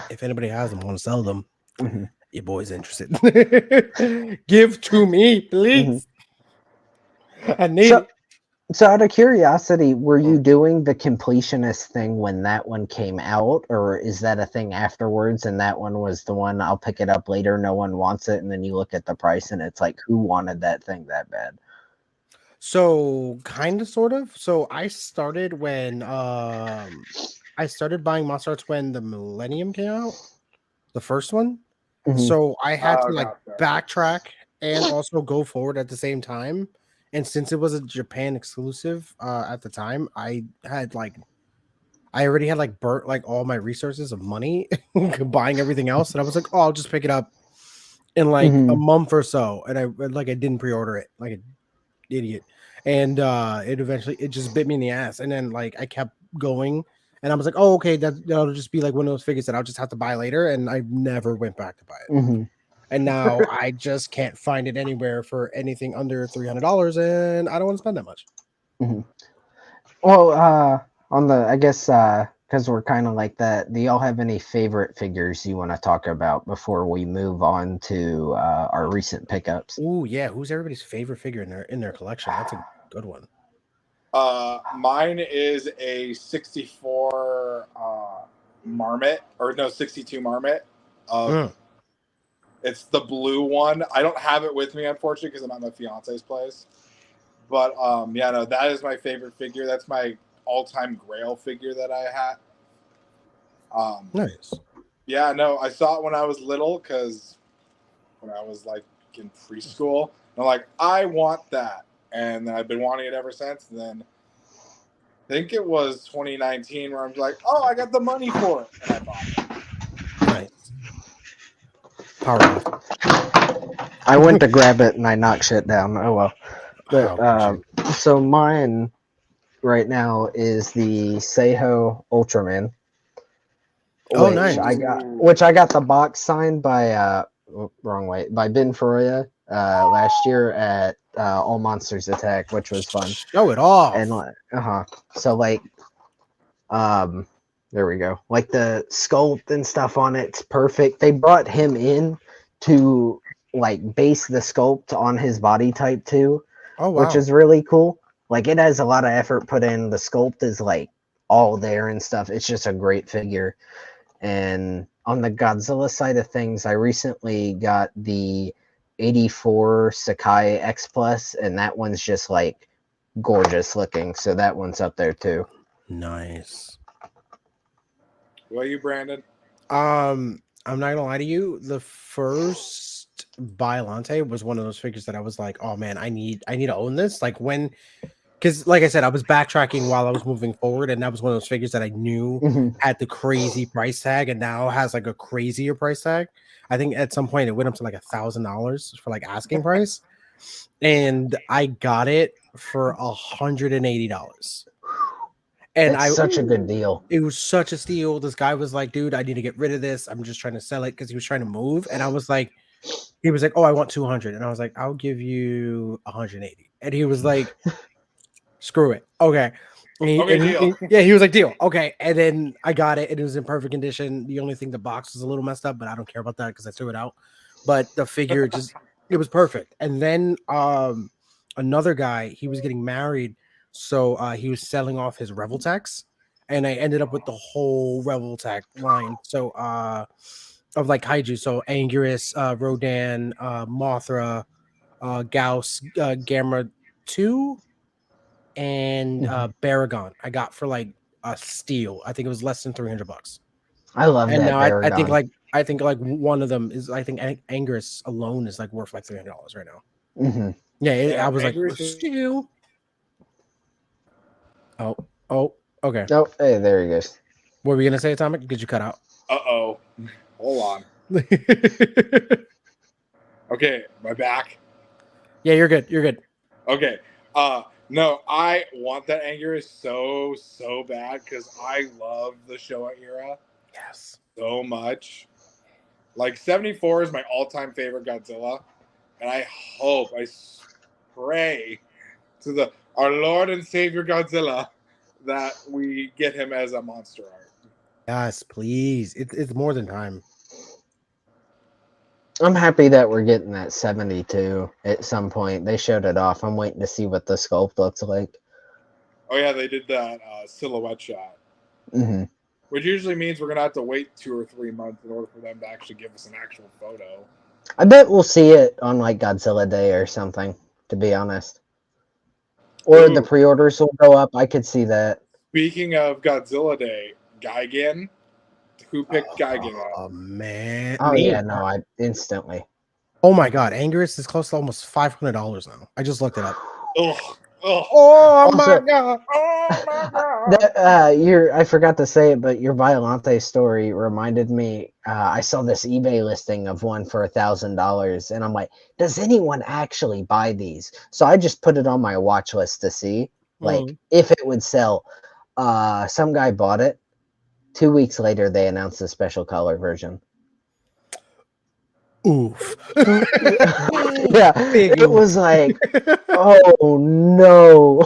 If anybody has them, want to sell them, Mhm. your boy's interested. Give to me, please. I need So, it. so out of curiosity, were Mm. you doing the completionist thing when that one came out, or is that a thing afterwards? And that one was the one I'll pick it up later. No one wants it, and then you look at the price, and it's like, who wanted that thing that bad? So kind of sort of. So I started when I started buying monster arts when the Millennium came out, the first one. Mhm. So I had to Oh, like gotcha. backtrack and also go forward at the same time. And since it was a Japan exclusive at the time, I already had like burnt like all my resources of money buying everything else, and I was like, oh, I'll just pick it up in like a Mhm. month or so, and I didn't pre-order it like an idiot, and it eventually it just bit me in the ass, and then like I kept going, and I was like, oh, okay, that'll just be like one of those figures that I'll just have to buy later, and I never went back to buy it. Mhm. And now I just can't find it anywhere for anything under $300, and I don't want to spend that much. Mhm. Well, on the, I guess, because we're kind of like that, do y'all have any favorite figures you want to talk about before we move on to our recent pickups? Oh yeah, who's everybody's favorite figure in their collection? That's a good one. Mine is a 64 Marmot, or no, 62 Marmot. Mm. It's the blue one. I don't have it with me, unfortunately, because I'm at my fiance's place. But yeah, no, that is my favorite figure. That's my all-time Grail figure that I had. Nice. Yeah, no, I saw it when I was little because when I was like in preschool, I'm like, I want that, and then I've been wanting it ever since. And then I think it was 2019 where I'm like, oh, I got the money for it, and I bought it. Nice. Powerhour. I went to grab it and I knocked shit down. Oh well. But How could you? so mine right now is the Seiho Ultraman, Oh, nice. which I got the box signed by wrong way, by Ben Ferreira last year at All Monsters Attack, which was fun. Show it And off. so like um there we go. Like the sculpt and stuff on it's perfect. They brought him in to like base the sculpt on his body type too, Oh which wow. is really cool. Like it has a lot of effort put in. The sculpt is like all there and stuff. It's just a great figure. And on the Godzilla side of things, I recently got the 84 Sakai X Plus, and that one's just like gorgeous looking. So that one's up there too. Nice. What are you, Brandon? I'm not gonna lie to you. The first Biolante was one of those figures that I was like, oh man, I need to own this. Like when because like I said, I was backtracking while I was moving forward, and that was one of those figures that I knew Mhm. had the crazy price tag, and now has like a crazier price tag. I think at some point it went up to like $1,000 for like asking price, and I got it for $180. And It's such a good deal. it was such a steal. This guy was like, dude, I need to get rid of this. I'm just trying to sell it because he was trying to move. And I was like, He was like, "Oh, I want 200," and I was like, "I'll give you 180," and he was like, "Screw it, okay." Okay, deal. Yeah, he was like, "Deal, okay." And then I got it, and it was in perfect condition. The only thing, the box was a little messed up, but I don't care about that because I threw it out. But the figure just, it was perfect. And then another guy, he was getting married, so he was selling off his Revoltex, and I ended up with the whole Revoltech line. So of like kaiju, so Anguirus, Rodan, Mothra, Gauss, Gamma 2, and Baragon. I got for like a steal. I think it was less than $300. I love And that now Baragon. I think like one of them is, I think Anguirus alone is like worth like $300 right now. Mm-hmm. Yeah, I Damn, was like, Anger's is- steal. Oh, okay. Oh, hey, there he goes. What were we gonna say, Atomic? Did you cut out? uh-oh. Hold on. Okay, my back. Yeah, you're good. You're good. Okay. No, I want that Anger's so bad because I love the Showa era Yes. so much. Like 74 is my all-time favorite Godzilla, and I hope, I pray to the our Lord and Savior Godzilla that we get him as a monster art. Yes, please. It's more than time. I'm happy that we're getting that 72 at some point. They showed it off. I'm waiting to see what the sculpt looks like. Oh yeah, they did that silhouette shot, Mm-hmm. which usually means we're gonna have to wait 2 or 3 months in order for them to actually give us an actual photo. I bet we'll see it on like Godzilla Day or something, to be honest. Or the Ooh, pre-orders will go up. I could see that. speaking of Godzilla Day, Gigan. Who picked Gigan up? Oh man. Oh Me. yeah, no, I instantly. Oh my god, Anguirus is close to almost $500 now. I just looked it up. Ugh. Ugh. Oh Also, my god. Oh my god. that I forgot to say it, but your Violante story reminded me. I saw this eBay listing of one for $1,000, and I'm like, does anyone actually buy these? So I just put it on my watch list to see, like, if it would sell. Some guy bought it. 2 weeks later, they announced a special color version. Oof. Yeah, Big it oof. was like, oh no.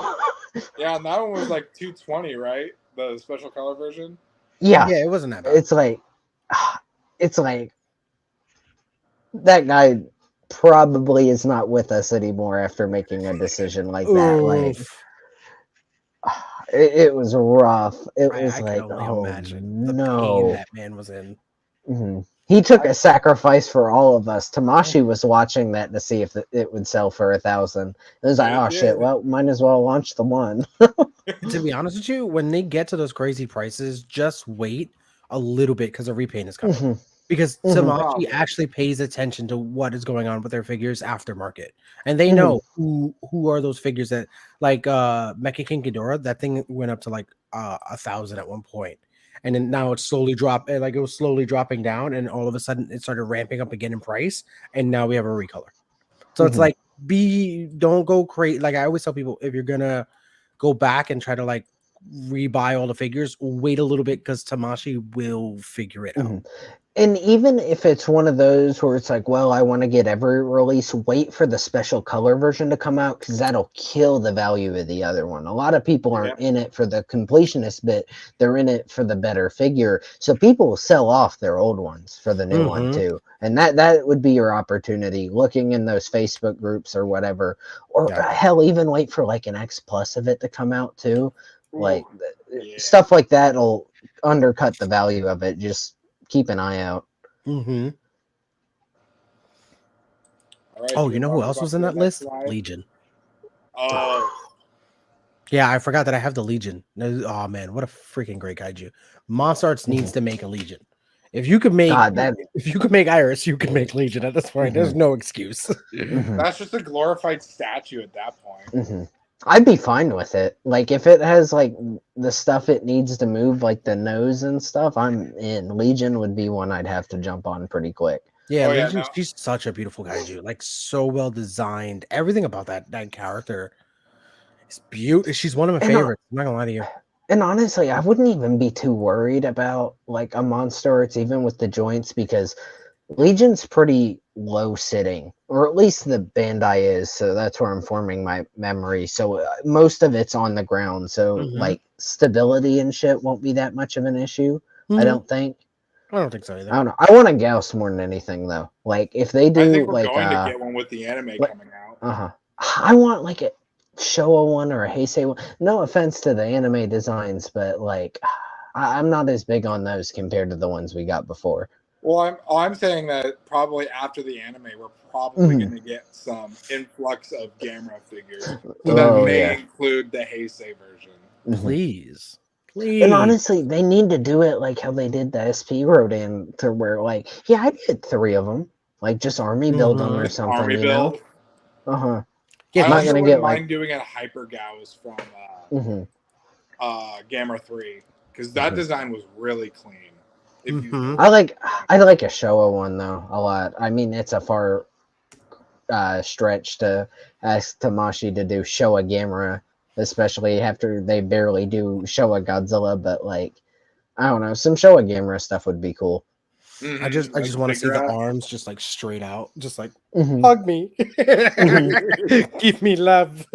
Yeah, and that one was like 220, right? The special color version. Yeah, Yeah, it wasn't that bad. it's like that guy probably is not with us anymore after making a decision like that. Like, Oof. it was rough. It was I can like, only oh imagine the pain no. that man was in. Mhm. He took a sacrifice for all of us. Tamashi was watching that to see if it would sell for 1,000. It was like, It oh shit, did. well, might as well launch the one. To be honest with you, when they get to those crazy prices, just wait a little bit because a repaint is coming. Mhm. Because Mhm. Tamashi Probably. actually pays attention to what is going on with their figures aftermarket, and they Mhm. know who are those figures that, like Mecha King Ghidorah. That thing went up to like 1,000 at one point, and then now it's slowly like it was slowly dropping down, and all of a sudden it started ramping up again in price, and now we have a recolor. So it's Mhm. like, don't go crazy. Like I always tell people, if you're gonna go back and try to like rebuy all the figures, wait a little bit because Tamashi will figure it out. Mhm. And even if it's one of those where it's like, well, I want to get every release, wait for the special color version to come out because that'll kill the value of the other one. A lot of people aren't in it for the completionist bit, they're in it for the better figure. So people will sell off their old ones for the new one too. And that would be your opportunity, looking in those Facebook groups or whatever. Or Yeah. hell, even wait for like an X plus of it to come out too. Like yeah. stuff like that'll undercut the value of it. Just keep an eye out. Mm-hmm. All right, Oh, should you we know who talk else about was in the that next list? slide? Legion. Oh, Yeah, I forgot that I have the Legion. Oh man, what a freaking great kaiju! Monster Arts needs to make a Legion. If you could make Iris, you could make Legion at this point. There's no excuse. that's just a glorified statue at that point. I'd be fine with it. Like if it has like the stuff it needs to move, like the nose and stuff, I'm in. Legion would be one I'd have to jump on pretty quick. Yeah, Oh, yeah, Legion. no. She's such a beautiful kaiju. Like so well designed. Everything about that character is beautiful. She's one of my favorites. I'm not gonna lie to you. And honestly, I wouldn't even be too worried about like a monster. It's even with the joints because Legion's pretty low sitting, or at least the Bandai is. So that's where I'm forming my memory. So most of it's on the ground. So Mhm. like stability and shit won't be that much of an issue. I Mhm. don't think. I don't think so I either. don't know. I want a Gauss more than anything though. Like if they I do think we're going to get one with the anime coming out. I want like a Showa one or a Heisei one. No offense to the anime designs, but like I'm not as big on those compared to the ones we got before. Well, I'm saying that probably after the anime, we're probably going to get some influx of Gamera figures. So that Oh may yeah. include the Heisei version. Please. And Please. honestly, they need to do it like how they did the SP Rodan, to where like, yeah, I did 3 of them, like just army build them or Mhm. something, Army you know? build. Yeah, I I'm not also gonna wouldn't get like, mind doing a Hyper Gauss from mhm, Gamera 3 because that design was really clean. If you know Mhm. I what like a Showa one though a lot. I mean, it's a far stretch to ask Tamashi to do Showa Gamera, especially after they barely do Showa Godzilla. But like, I don't know, some Showa Gamera stuff would be cool. I just like want to see the Ziggurat. arms just like straight out, just like Mhm. hug me, Mhm. give me love.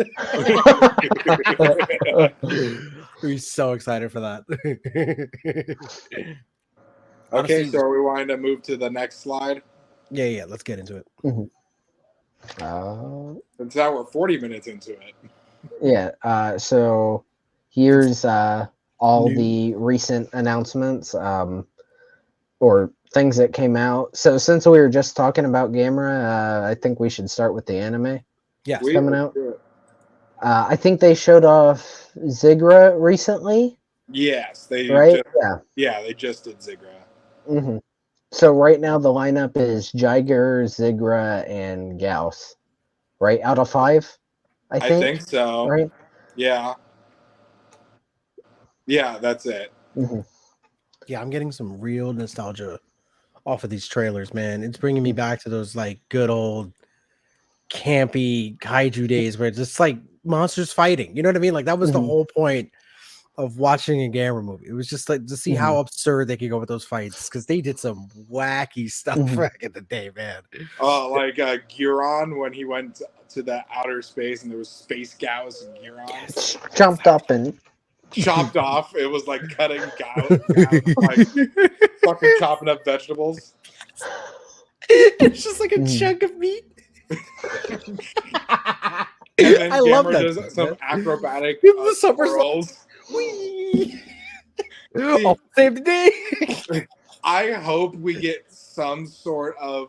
We're so excited for that. Okay, Honestly, so are we wanting to move to the next slide? yeah. Let's get into it. Mhm. Since now we're 40 minutes into it. Yeah. So here's all New. the recent announcements, or things that came out. So since we were just talking about Gamera, I think we should start with the anime Yes. Sweet, coming let's out. do it. I think they showed off Zigra recently, Yes, right? Yeah. they just did Ziggurat. hmm So right now the lineup is Jiger, Zigra, and Gauss. Right, out of 5, I I think. think so. Right. Yeah. Yeah, that's it. hmm Yeah, I'm getting some real nostalgia off of these trailers, man. It's bringing me back to those like good old campy kaiju days where it's just like monsters fighting. You know what I mean? Like that was the hmm whole point of watching a Gamera movie. It was just like to see hmm how absurd they could go with those fights because they did some wacky stuff hmm back in the day, man. Like Giron when he went to the outer space and there was Space Gauss and Giron. Yes. Jumped up and Chopped off. It was like cutting Gauss, like fucking chopping up vegetables. It's just like a Mhm. chunk of meat. And then I love Gamera that does stuff, some man. acrobatic Give him the somersault. twirls. Whee! See, Oh, save the day. I hope we get some sort of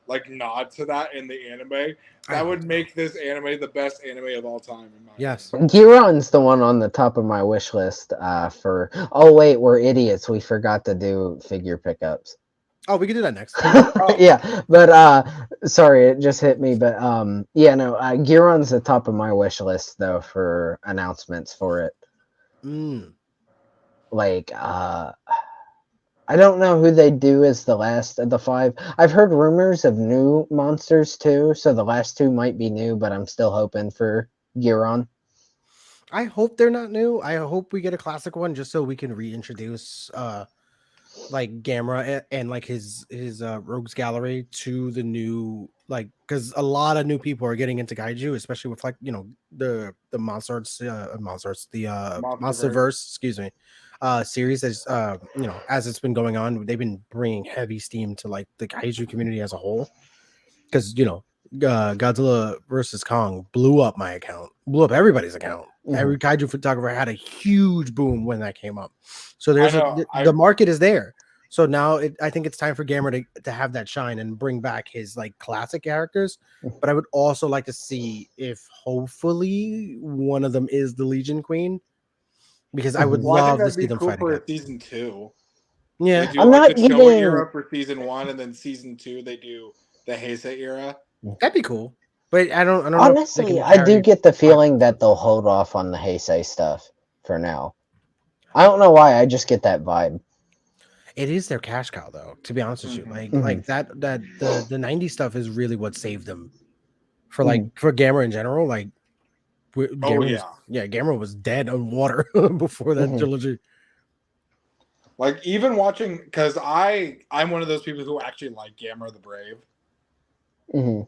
like nod to that in the anime. That would make this anime the best anime of all time, in my Yes. opinion. Giron's the one on the top of my wish list for. Oh wait, we're idiots. We forgot to do figure pickups. Oh, we can do that next. Yeah, but sorry, it just hit me. But yeah, no, Giron's the top of my wish list though for announcements for it. Mm. Like I don't know who they do as the last of the 5. I've heard rumors of new monsters too, so the last 2 might be new, but I'm still hoping for Giron. I hope they're not new. I hope we get a classic one just so we can reintroduce like Gamera and like his rogues gallery to the new, like, because a lot of new people are getting into kaiju, especially with like the monsters the Monsterverse. monsterverse, excuse me, series as as it's been going on, they've been bringing heavy steam to like the kaiju community as a whole, because Godzilla versus Kong blew up my account, blew up everybody's account. Every kaiju photographer had a huge boom when that came up. So I there's know. the market is there. So now I think it's time for Gamera to have that shine and bring back his like classic characters. But I would also like to see if hopefully one of them is the Legion Queen, because I would Well, I think love to that'd see be them cool fight for again. a season 2. They Yeah, do I'm like the not Showa getting. era for season 1, and then season 2 they do the Heisei era. that'd be cool. But I don't know if they Honestly, can I do carry get the 5 feeling that episodes. they'll hold off on the Heisei stuff for now. I don't know why. I just get that vibe. It is their cash cow, though. To be honest with you, Mm-hmm. like that the '90s stuff is really what saved them for Mhm. for Gamera in general. Like Oh Gamera was yeah. Gamera was dead on water before that Mhm. trilogy. Like even watching, because I'm one of those people who actually like Gamera the Brave, Hmm.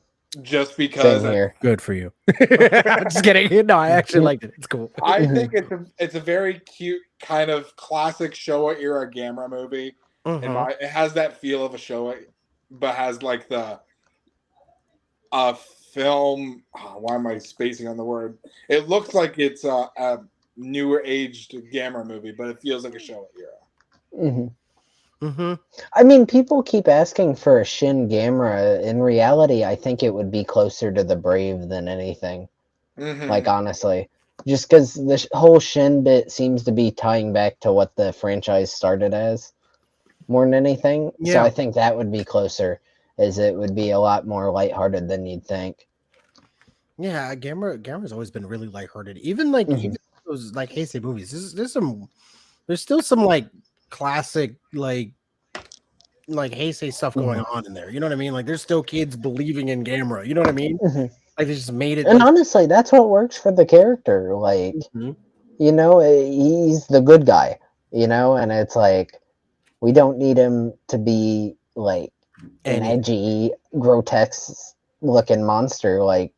just because Same here. Good for you. I'm just kidding. No, I actually liked it. It's cool. I think it's a very cute kind of classic Showa era Gamera movie. Mhm. It has that feel of a Showa, but has like the film. Oh, why am I spacing on the word? It looks like it's a newer aged Gamera movie, but it feels like a Showa era. Hmm. Mhm. I mean, people keep asking for a Shin Gamera. In reality, I think it would be closer to the Brave than anything. Like, honestly. Just because the whole Shin bit seems to be tying back to what the franchise started as more than anything. So Yeah. I think that would be closer, as it would be a lot more lighthearted than you'd think. Yeah, Gamera's always been really lighthearted. Even like Mhm. even those like Heisei movies. There's still some like classic like Heisei stuff going on in there. You know what I mean? Like there's still kids believing in Gamera. You know what I mean? Mhm. Like they just made it And like honestly, that's what works for the character. Like, Mhm. you know, he's the good guy, you know, and it's like, we don't need him to be like an Any edgy, grotesque looking monster. Like,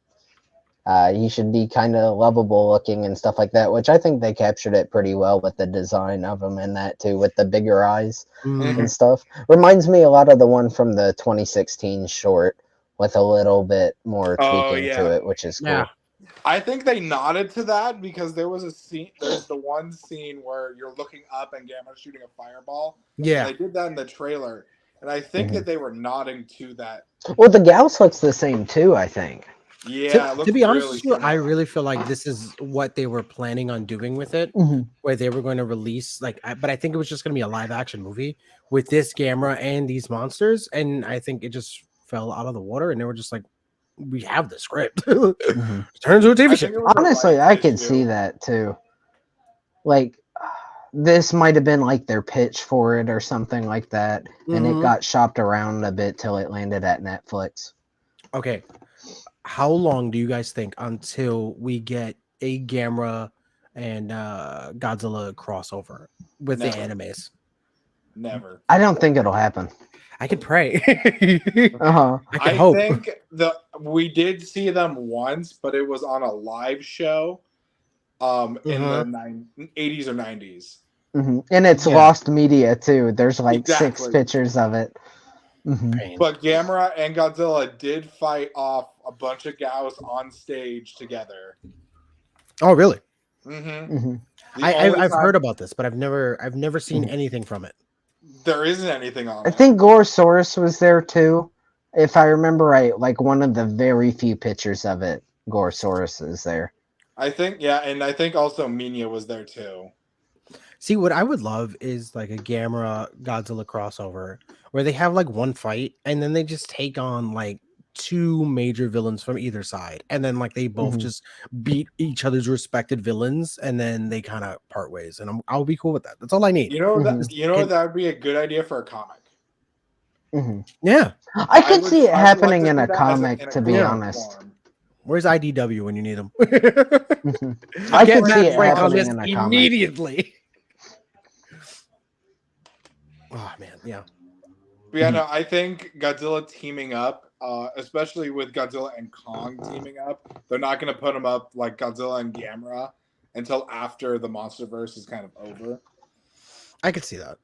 he should be kind of lovable looking and stuff like that, which I think they captured it pretty well with the design of him and that too, with the bigger eyes and stuff. Reminds me a lot of the one from the 2016 short with a little bit more Oh tweaking to yeah, it, which is Yeah. cool. I think they nodded to that because there was a scene. There's the one scene where you're looking up and Gamma's shooting a fireball. Yeah. And they did that in the trailer, and I think that they were nodding to that. Well, the Gauss looks the same too, I think. Yeah, it To looks be honest really with you, I similar. really feel like this is what they were planning on doing with it, where they were going to release but I think it was just going to be a live action movie with this Gamera and these monsters, and I think it just fell out of the water, and they were just like, "We have the script, turn into a TV I show." think it was a Honestly, rights I could issue. see that too. Like, this might have been like their pitch for it or something like that, and it Mhm. got shopped around a bit till it landed at Netflix. Okay, how long do you guys think until we get a Gamera and Godzilla crossover with the Never. animes? Never. I don't think it'll happen. I could pray. Uh-huh. I could I hope. think we did see them once, but it was on a live show in the 80s or 90s. And it's Yeah. lost media too. There's like 6 Exactly. pictures of it. Pain. But Gamera and Godzilla did fight off a bunch of Gauss on stage together. Oh, really? The I've time heard about this, but I've never seen anything from it. there isn't anything on I it. think Gorosaurus was there too. If I remember right, like one of the very few pictures of it, Gorosaurus is there. I think, yeah, and I think also Minya was there too. See, what I would love is like a Gamera Godzilla crossover where they have like one fight and then they just take on like two major villains from either side, and then like they both just beat each other's respected villains, and then they kind of part ways, and I'll be cool with that. That's all I need. You know that Just that would be a good idea for a comic. Yeah, I could see it I would like happening to in see a that comic, in a to be comic honest. form. where's IDW when you need them? I Get could see Matt it Frank on happening this in a comic. immediately. Oh man, yeah. But yeah, no, I think Godzilla teaming up, especially with Godzilla and Kong teaming up, they're not going to put them up like Godzilla and Gamera until after the MonsterVerse is kind of over. I could see that.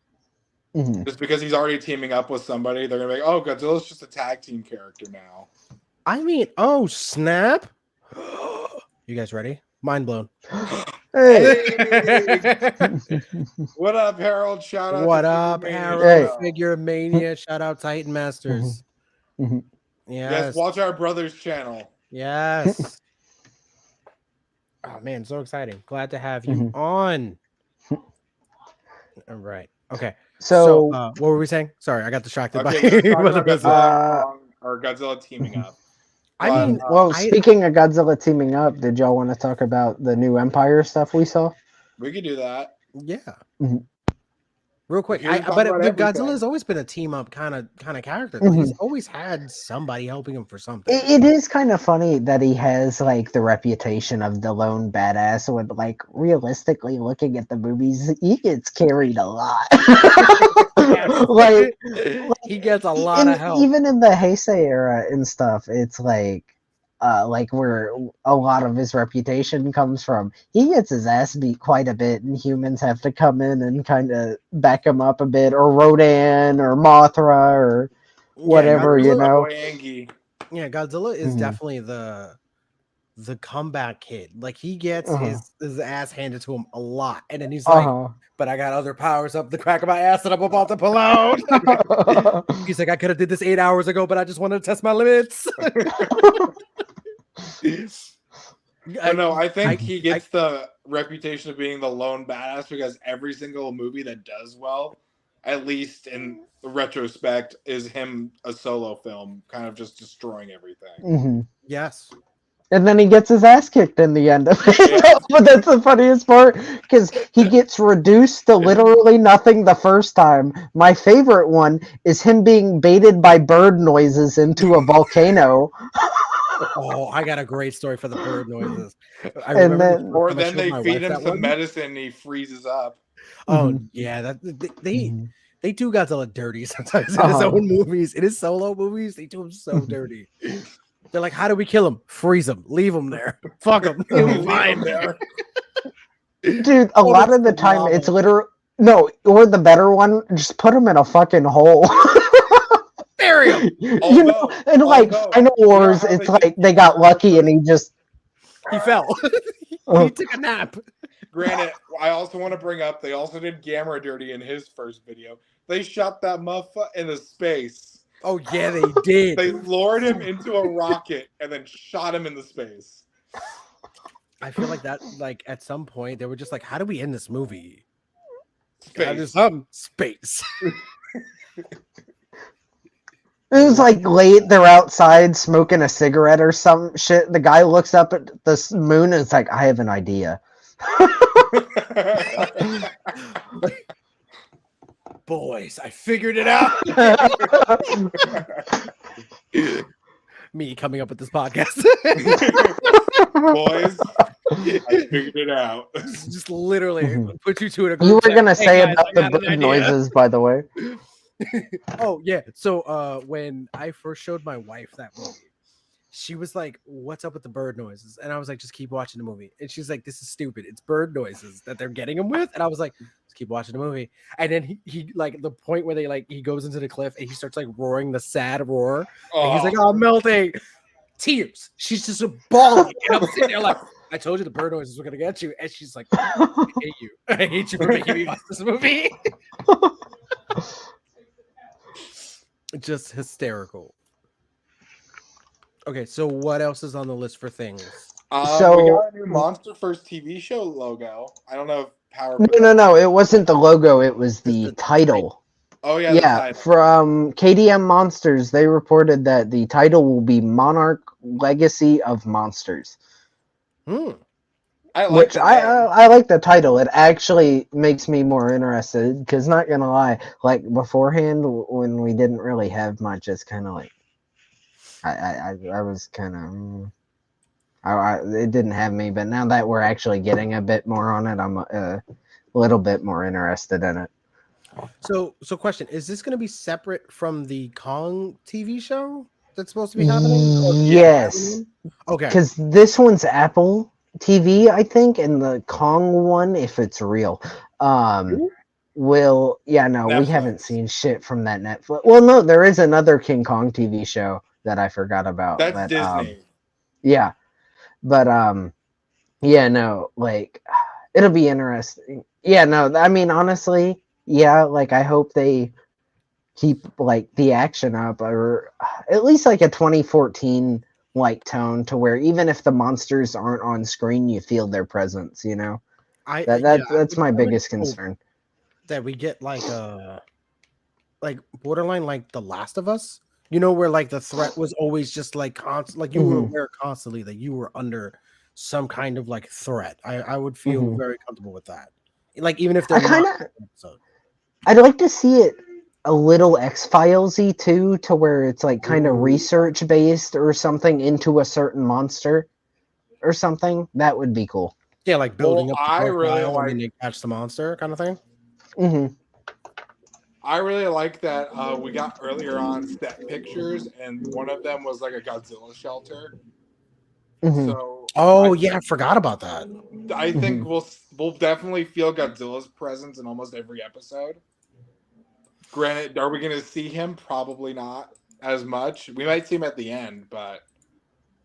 Just because he's already teaming up with somebody, they're going to be like, oh, Godzilla's just a tag team character now. I mean, oh snap! You guys ready? Mind blown. Hey! What up, Harold? Shout out What to up, Figure Harold? Mania. Figure Mania. Shout out Titan Masters. Yes, Yes. watch our brother's channel. Yes. Oh man, so exciting. Glad to have you on. All right. Okay. So what were we saying? Sorry, I got distracted by Okay, we were talking by the about business. Godzilla Kong, or Godzilla teaming up. I But, mean, well, speaking of Godzilla teaming up, did y'all want to talk about the new Empire stuff we saw? we could do that. yeah. Real quick, Here to talk but about Godzilla everything. has always been a team up kind of character. Though. He's always had somebody helping him for something. It is kind of funny that he has like the reputation of the lone badass when like realistically looking at the movies, he gets carried a lot. like He gets a lot of help. even in the Heisei era and stuff, it's like where a lot of his reputation comes from. He gets his ass beat quite a bit, and humans have to come in and kind of back him up a bit, or Rodan, or Mothra, or whatever, you know. Boy Angie. Yeah, Godzilla is definitely the comeback kid. Like he gets his ass handed to him a lot, and then he's like, "But I got other powers up the crack of my ass that I'm about to pull out." He's like, "I could have did this 8 hours ago, but I just wanted to test my limits." I think he gets the reputation of being the lone badass because every single movie that does well, at least in retrospect, is him a solo film, kind of just destroying everything. Yes. And then he gets his ass kicked in the end of it. Yeah. But that's the funniest part because he gets reduced to literally nothing the first time. My favorite one is him being baited by bird noises into a volcano. Oh, I got a great story for the bird noises. I And remember then, Or then they feed him some medicine and he freezes up. Oh yeah, that they do Godzilla dirty sometimes in his own movies. In his solo movies, they do him so dirty. They're like, "How do we kill him? Freeze him, leave him there, fuck him, he'll be fine there." Dude, a lot of the time it's literally or the better one, just put him in a fucking hole. Bury him. You know, and like I know wars, it's like they got lucky and he fell. He took a nap. Granted, I also want to bring up they also did Gamera dirty in his first video. They shot that muffa into space. Oh yeah, they did. They lured him into a rocket and then shot him into space. I feel like that, like at some point, they were just like, "How do we end this movie?" Space. Space. It was like late, they're outside smoking a cigarette or some shit. The guy looks up at the moon and it's like, I have an idea. Boys, I figured it out. Me coming up with this podcast. Boys, I figured it out. Just literally put you to it. You were going to say guys, about the bird noises, by the way. Oh, yeah. So when I first showed my wife that movie, she was like, "What's up with the bird noises?" And I was like, "Just keep watching the movie." And she's like, "This is stupid. It's bird noises that they're getting him with." And I was like, "Just keep watching the movie." And then he like the point where they like he goes into the cliff and he starts like roaring the sad roar. And he's like, "Oh, I'm melting." Tears. She's just bawling. And I'm sitting there like, "I told you the bird noises were gonna get you." And she's like, "I hate you. I hate you for making me watch this movie." Just hysterical. Okay, so what else is on the list for things? So we got a new Monster First TV show logo. I don't know if Power. No. It wasn't the logo. It was the title. Oh yeah. Yeah. From KDM Monsters, they reported that the title will be Monarch Legacy of Monsters. I like I like the title. It actually makes me more interested because, not gonna lie, like beforehand when we didn't really have much, it's kind of like I was kind of it didn't have me. But now that we're actually getting a bit more on it, I'm a little bit more interested in it. So question: is this going to be separate from the Kong TV show that's supposed to be happening? Yes. Okay. Because this one's Apple TV, I think, and the Kong one, if it's real, we haven't seen shit from that Netflix. Well, no, there is another King Kong TV show that I forgot about. That's Disney. Yeah, but like it'll be interesting. Yeah, no, I mean honestly, yeah, like I hope they keep like the action up, or at least like a 2014 like tone to where even if the monsters aren't on screen, you feel their presence. You know, that's my biggest concern. That we get like borderline like The Last of Us. You know, where like the threat was always just like constant, like you were aware constantly that you were under some kind of like threat. I would feel very comfortable with that. Like even if they're not. I'd like to see it a little X-Filesy too, to where it's like kind of Ooh. research based or something into a certain monster or something. That would be cool. Yeah, like Well, building up the I really profile and then like. they catch the monster kind of thing. Hmm. I really like that we got earlier on set pictures, and one of them was like a Godzilla shelter. Hmm. So Oh yeah, I forgot about that. I think Hmm. we'll definitely feel Godzilla's presence in almost every episode. Granted, are we going to see him? Probably not as much. We might see him at the end, but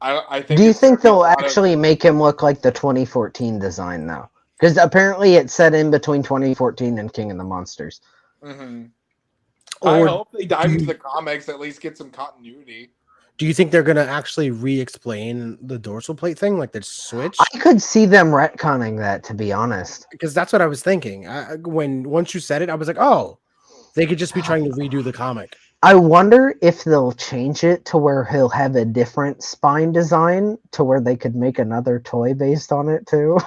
I Do think you it's going think to be a they'll lot of. actually make him look like the 2014 design though? Because apparently it's set in between 2014 and King of the Monsters. Mm-hmm. I Or hope they dive into the comics, at least get some continuity. do you think they're gonna actually re-explain the dorsal plate thing, like the switch? I could see them retconning that, to be honest. Because that's what I was thinking. When once you said it, I was like, oh, they could just be trying to redo the comic. I wonder if they'll change it to where he'll have a different spine design to where they could make another toy based on it too.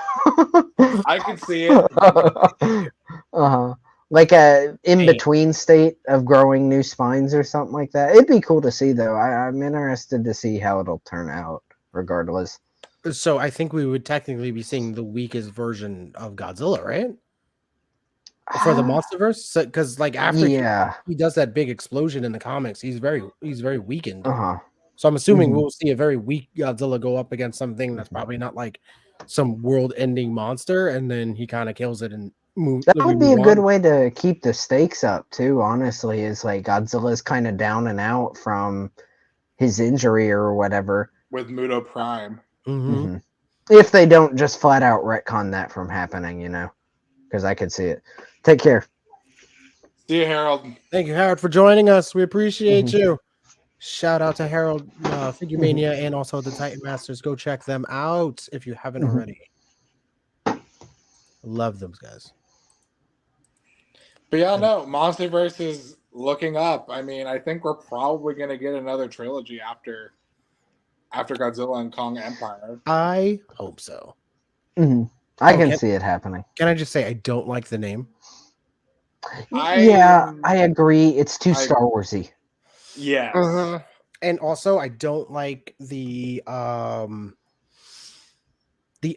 I could see it. Uh-huh. Like a in Hey, between state of growing new spines or something like that. It'd be cool to see though. I'm interested to see how it'll turn out, regardless. so I think we would technically be seeing the weakest version of Godzilla, right? For the MonsterVerse, because like after Yeah. he does that big explosion in the comics, he's very weakened. Uh-huh. So I'm assuming Mhm. we'll see a very weak Godzilla go up against something that's probably not like some world-ending monster, and then he kind of kills it and That we would be move a good on. way to keep the stakes up too, honestly, is like Godzilla's kind of down and out from his injury or whatever. With Muto Prime. Mm-hmm. Hmm. If they don't just flat out retcon that from happening, because I could see it. Take care. See you, Harold. Thank you, Harold, for joining us. We appreciate Hmm. you. Shout out to Harold, Figure Hmm. Mania, and also the Titan Masters. Go check them out if you haven't Hmm. already. Love them guys. But yeah, no, MonsterVerse is looking up. I mean, I think we're probably going to get another trilogy after Godzilla and Kong Empire. I hope so. Hmm. I Oh, can see it happening. can I just say I don't like the name? Yeah, I I agree. It's too I Star Warsy. yes. And also I don't like the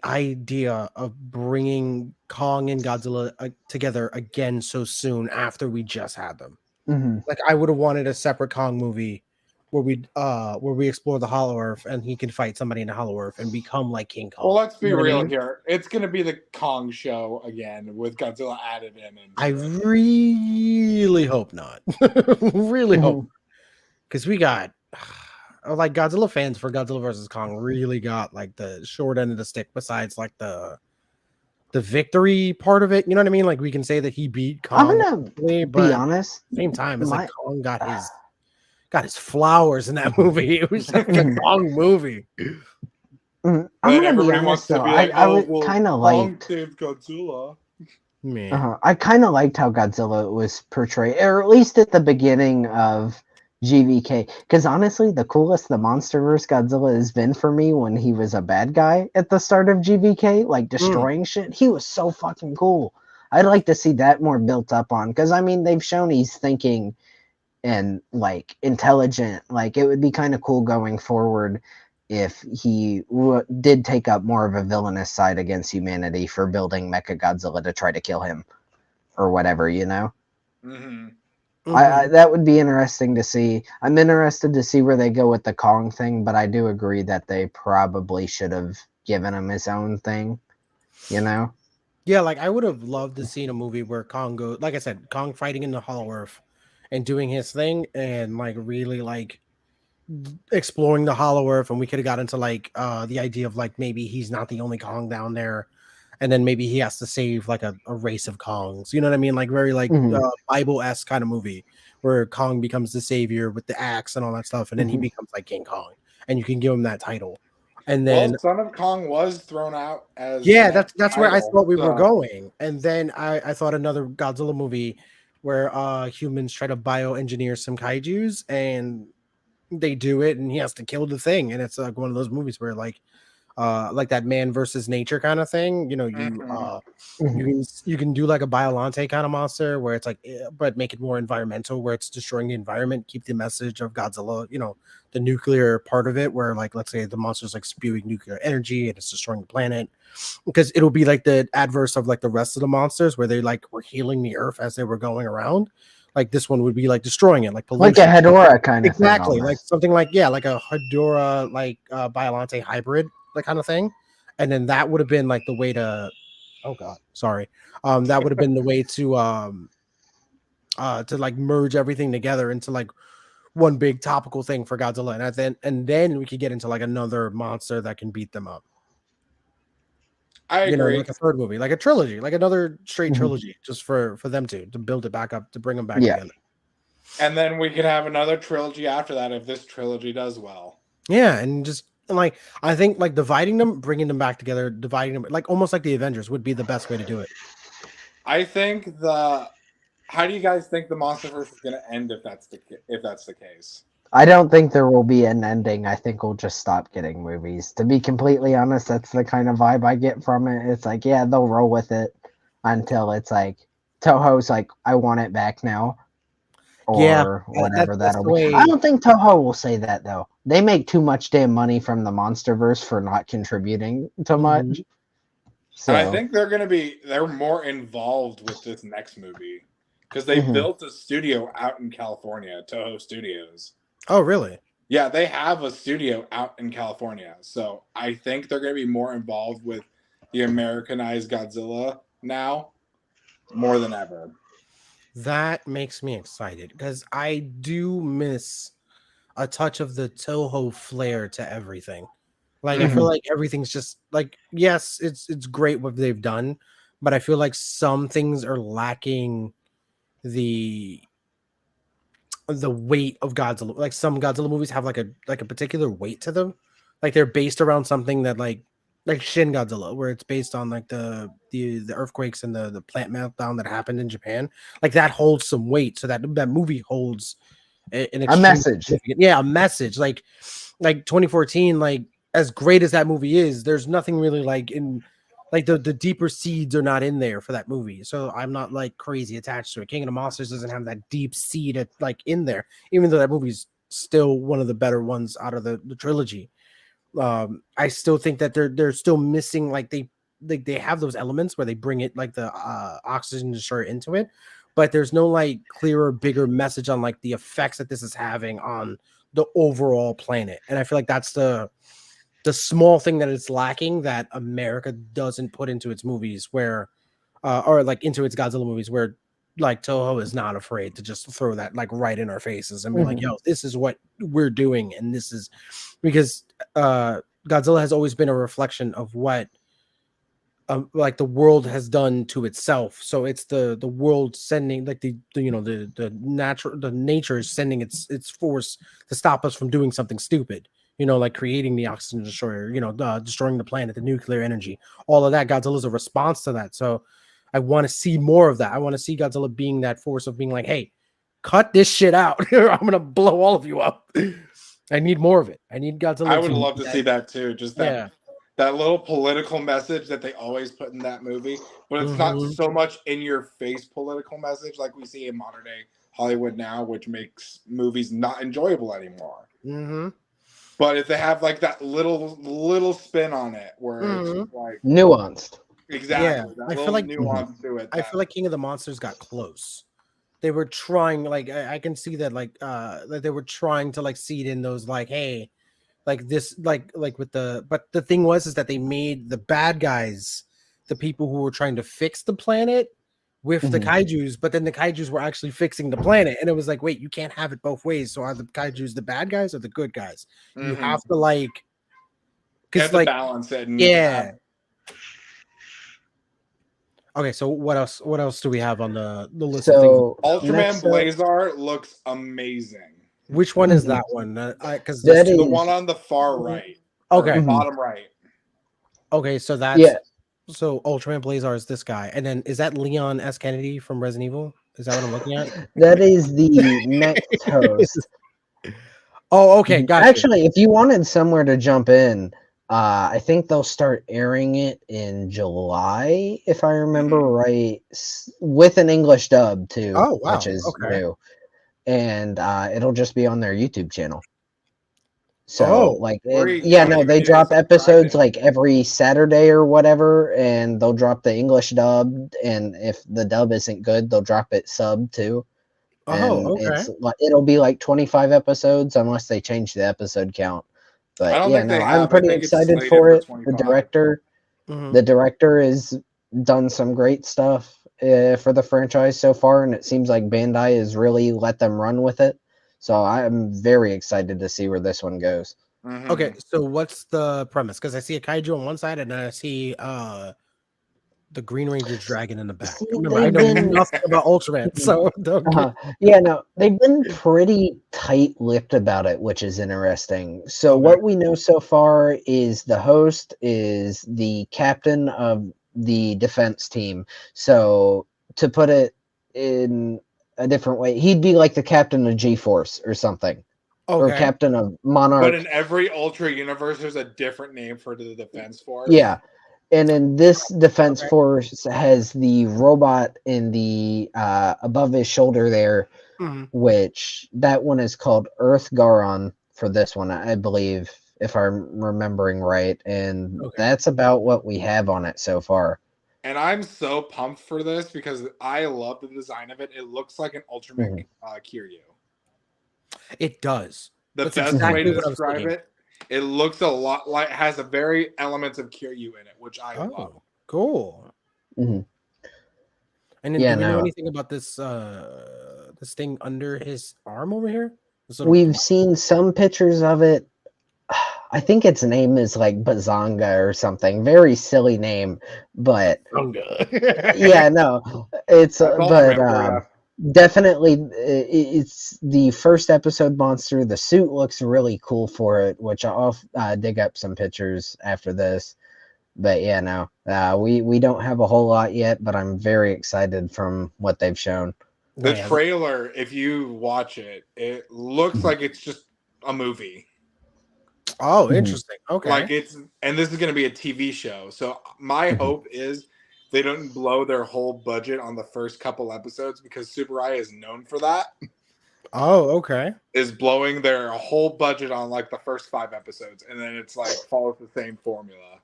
idea of bringing Kong and Godzilla together again so soon after we just had them. Hmm. Like I would have wanted a separate Kong movie where we explore the Hollow Earth and he can fight somebody in the Hollow Earth and become like King Kong. Well, let's You be know what I real mean? here. It's going to be the Kong show again with Godzilla added in. I Into it. really hope not. Really hope Hmm. because we got like Godzilla fans for Godzilla versus Kong really got like the short end of the stick besides like the victory part of it. You know what I mean? Like we can say that he beat I'm Kong, gonna be but at honest. the same time, it's like My Kong got his flowers in that movie. It was just a Kong movie. I'm Then gonna be everybody honest wants to though. be I like, I "Oh, was well, kind of Kong liked. saved Godzilla." Man. I kind of liked how Godzilla was portrayed, or at least at the beginning of GVK. Because honestly, the coolest the MonsterVerse Godzilla has been for me when he was a bad guy at the start of GVK, like Mm. destroying shit. He was so fucking cool. I'd like to see that more built up on. Because I mean, they've shown he's thinking and like intelligent. Like it would be kind of cool going forward if he did take up more of a villainous side against humanity for building Mechagodzilla to try to kill him or whatever. Mm-hmm. Hmm. That would be interesting to see. I'm interested to see where they go with the Kong thing, but I do agree that they probably should have given him his own thing. You know? Yeah, like I would have loved to see a movie where Kong goes, like I said, Kong fighting in the Hollow Earth and doing his thing and like really like exploring the Hollow Earth, and we could have got into like the idea of like maybe he's not the only Kong down there, and then maybe he has to save like a race of Kongs. You know what I mean? Like very like Hmm. Bible-esque kind of movie where Kong becomes the savior with the axe and all that stuff, and then he Hmm. becomes like King Kong, and you can give him that title. And Well, then Son of Kong was thrown out as yeah, that that's where I title. thought we were So going. And then I thought another Godzilla movie where humans try to bioengineer some kaijus and they do it and he has to kill the thing. And it's like one of those movies where like like that man versus nature kind of thing. You know, you can do like a Biolante kind of monster where it's like, but make it more environmental, where it's destroying the environment, keep the message of Godzilla, you know, the nuclear part of it, where like let's say the monster's like spewing nuclear energy and it's destroying the planet, because it'll be like the adverse of like the rest of the monsters where they like were healing the earth as they were going around. Like this one would be like destroying it, like pollution. Like a Hedorah kind of thing. Exactly, like Almost. something like, yeah, like a Hedorah, like Biolante hybrid, like kind of thing. And then that would have been like the way to, oh god, sorry, that would have been the way to like merge everything together into like one big topical thing for Godzilla, and then we could get into like another monster that can beat them up. I You know, agree. like a third movie, like a trilogy, like another straight Mhm. trilogy, just for them to build it back up, to bring them back Yeah. together. And then we could have another trilogy after that if this trilogy does well. Yeah, and just and like I think like dividing them, bringing them back together, dividing them like almost like the Avengers would be the best way to do it. I think how do you guys think the MonsterVerse is going to end if that's the case? I don't think there will be an ending. I think we'll just stop getting movies. To be completely honest, that's the kind of vibe I get from it. It's like, yeah, they'll roll with it until it's like Toho's like, I want it back now. Or Yeah, whatever that's that'll the be. way. I don't think Toho will say that though. They make too much damn money from the MonsterVerse for not contributing to much. Mhm. So And I think they're more involved with this next movie because they Mhm. built a studio out in California, Toho Studios. Oh, really? Yeah, they have a studio out in California. So I think they're going to be more involved with the Americanized Godzilla now more than ever. That makes me excited because I do miss a touch of the Toho flair to everything. Like I feel like everything's just like, yes, it's great what they've done, but I feel like some things are lacking the weight of Godzilla. Like some Godzilla movies have like a particular weight to them. Like they're based around something that like Shin Godzilla, where it's based on like the earthquakes and the plant meltdown that happened in Japan. Like that holds some weight, so that movie holds an a extreme message. yeah, a message. Like 2014, like as great as that movie is, there's nothing really like in like the deeper seeds are not in there for that movie. So I'm not like crazy attached to it. King of the Monsters doesn't have that deep seed like in there, even though that movie's still one of the better ones out of the trilogy. I still think that they're still missing like they have those elements where they bring it like the oxygen destroyer into it, but there's no like clearer, bigger message on like the effects that this is having on the overall planet. And I feel like that's the small thing that it's lacking that America doesn't put into its movies, where or like into its Godzilla movies, where like Toho is not afraid to just throw that like right in our faces and be like, yo, this is what we're doing. And this is because Godzilla has always been a reflection of what like the world has done to itself. So it's the world sending like the you know the nature is sending its force to stop us from doing something stupid, you know, like creating the oxygen destroyer, you know, destroying the planet, the nuclear energy, all of that. Godzilla's a response to that. So I want to see more of that. I want to see Godzilla being that force of being like, hey, cut this shit out. I'm gonna blow all of you up. I need more of it. I need Godzilla. I would love to see that too. Just Yeah. that little political message that they always put in that movie, but it's not so much in your face political message like we see in modern day Hollywood now, which makes movies not enjoyable anymore. But if they have like that little spin on it where it's just like nuanced. exactly that I little feel like nuance to it. I feel like King of the Monsters got close. They were trying, like I can see that, like that they were trying to like seed in those like, hey, like this, like with the, but the thing was is that they made the bad guys the people who were trying to fix the planet with the kaijus, but then the kaijus were actually fixing the planet, and it was like, wait, you can't have it both ways. So are the kaijus the bad guys or the good guys? You have to like, because like balance it. And yeah. Okay, so what else? What else do we have on the list of things? Ultraman Blazar looks amazing. Which one is that one? Because the one on the far right. Okay, bottom right. Okay, so that's so Ultraman Blazar is this guy, and then is that Leon S. Kennedy from Resident Evil? Is that what I'm looking at? That is the next host. Oh, okay, gotcha. Actually, if you wanted somewhere to jump in, I think they'll start airing it in July, if I remember Mhm. right, with an English dub too, Oh which wow. is Okay. new. And it'll just be on their YouTube channel. So, Oh, like, Where you yeah, don't no, even they need to drop subscribe to episodes him. like every Saturday or whatever, and they'll drop the English dub. And if the dub isn't good, they'll drop it sub too. And oh, okay. it'll be like 25 episodes unless they change the episode count. I But don't yeah, think they no, I'm have. I pretty think it's excited slated for for it. 25. Mhm. The director has done some great stuff for the franchise so far, and it seems like Bandai has really let them run with it. So I'm very excited to see where this one goes. Okay, Mhm. so what's the premise? Because I see a kaiju on one side and then I see the Green Ranger's dragon in the back. See, Remember, I they've know been nothing about Ultraman, so don't get yeah, no, they've been pretty tight-lipped about it, which is interesting. So okay. what we know so far is the host is the captain of the defense team. So to put it in a different way, he'd be like the captain of G-Force or something, or Okay. captain of But in Monarch. every Ultra universe, there's a different name for the Defense Force. Yeah, and in this defense Okay. force has the robot in the above his shoulder there, Mhm. which that one is called Earth Garon for this one, I believe, if I'm remembering right. And Okay. that's about what we have on it so far. And I'm so pumped for this because I love the design of it. It looks like an Ultraman Mhm, Kiryu. It does. The That's best way exactly to what I was describe thinking. it, it looks a lot like has a very elements of Kiryu in it, which I love. Oh, cool. mhm. And then do Yeah, we know no. anything about this thing under his arm over here? This little We've seen some pictures of it. I think its name is like Bazanga or something. Very silly name, but Bunga. yeah, no, it's That's but Ultraman for you. definitely it's the first episode monster. The suit looks really cool for it, which I'll dig up some pictures after this. But yeah, no, we don't have a whole lot yet, but I'm very excited from what they've shown. The Man. trailer, if you watch it, it looks like it's just a movie. Oh, Mhm. interesting. Okay. Like it's, and this is going to be a TV show. So my Mhm. hope is they don't blow their whole budget on the first couple episodes because Tsuburaya is known for that. Oh, okay. Is blowing their whole budget on like the first 5 episodes, and then it's like follows the same formula.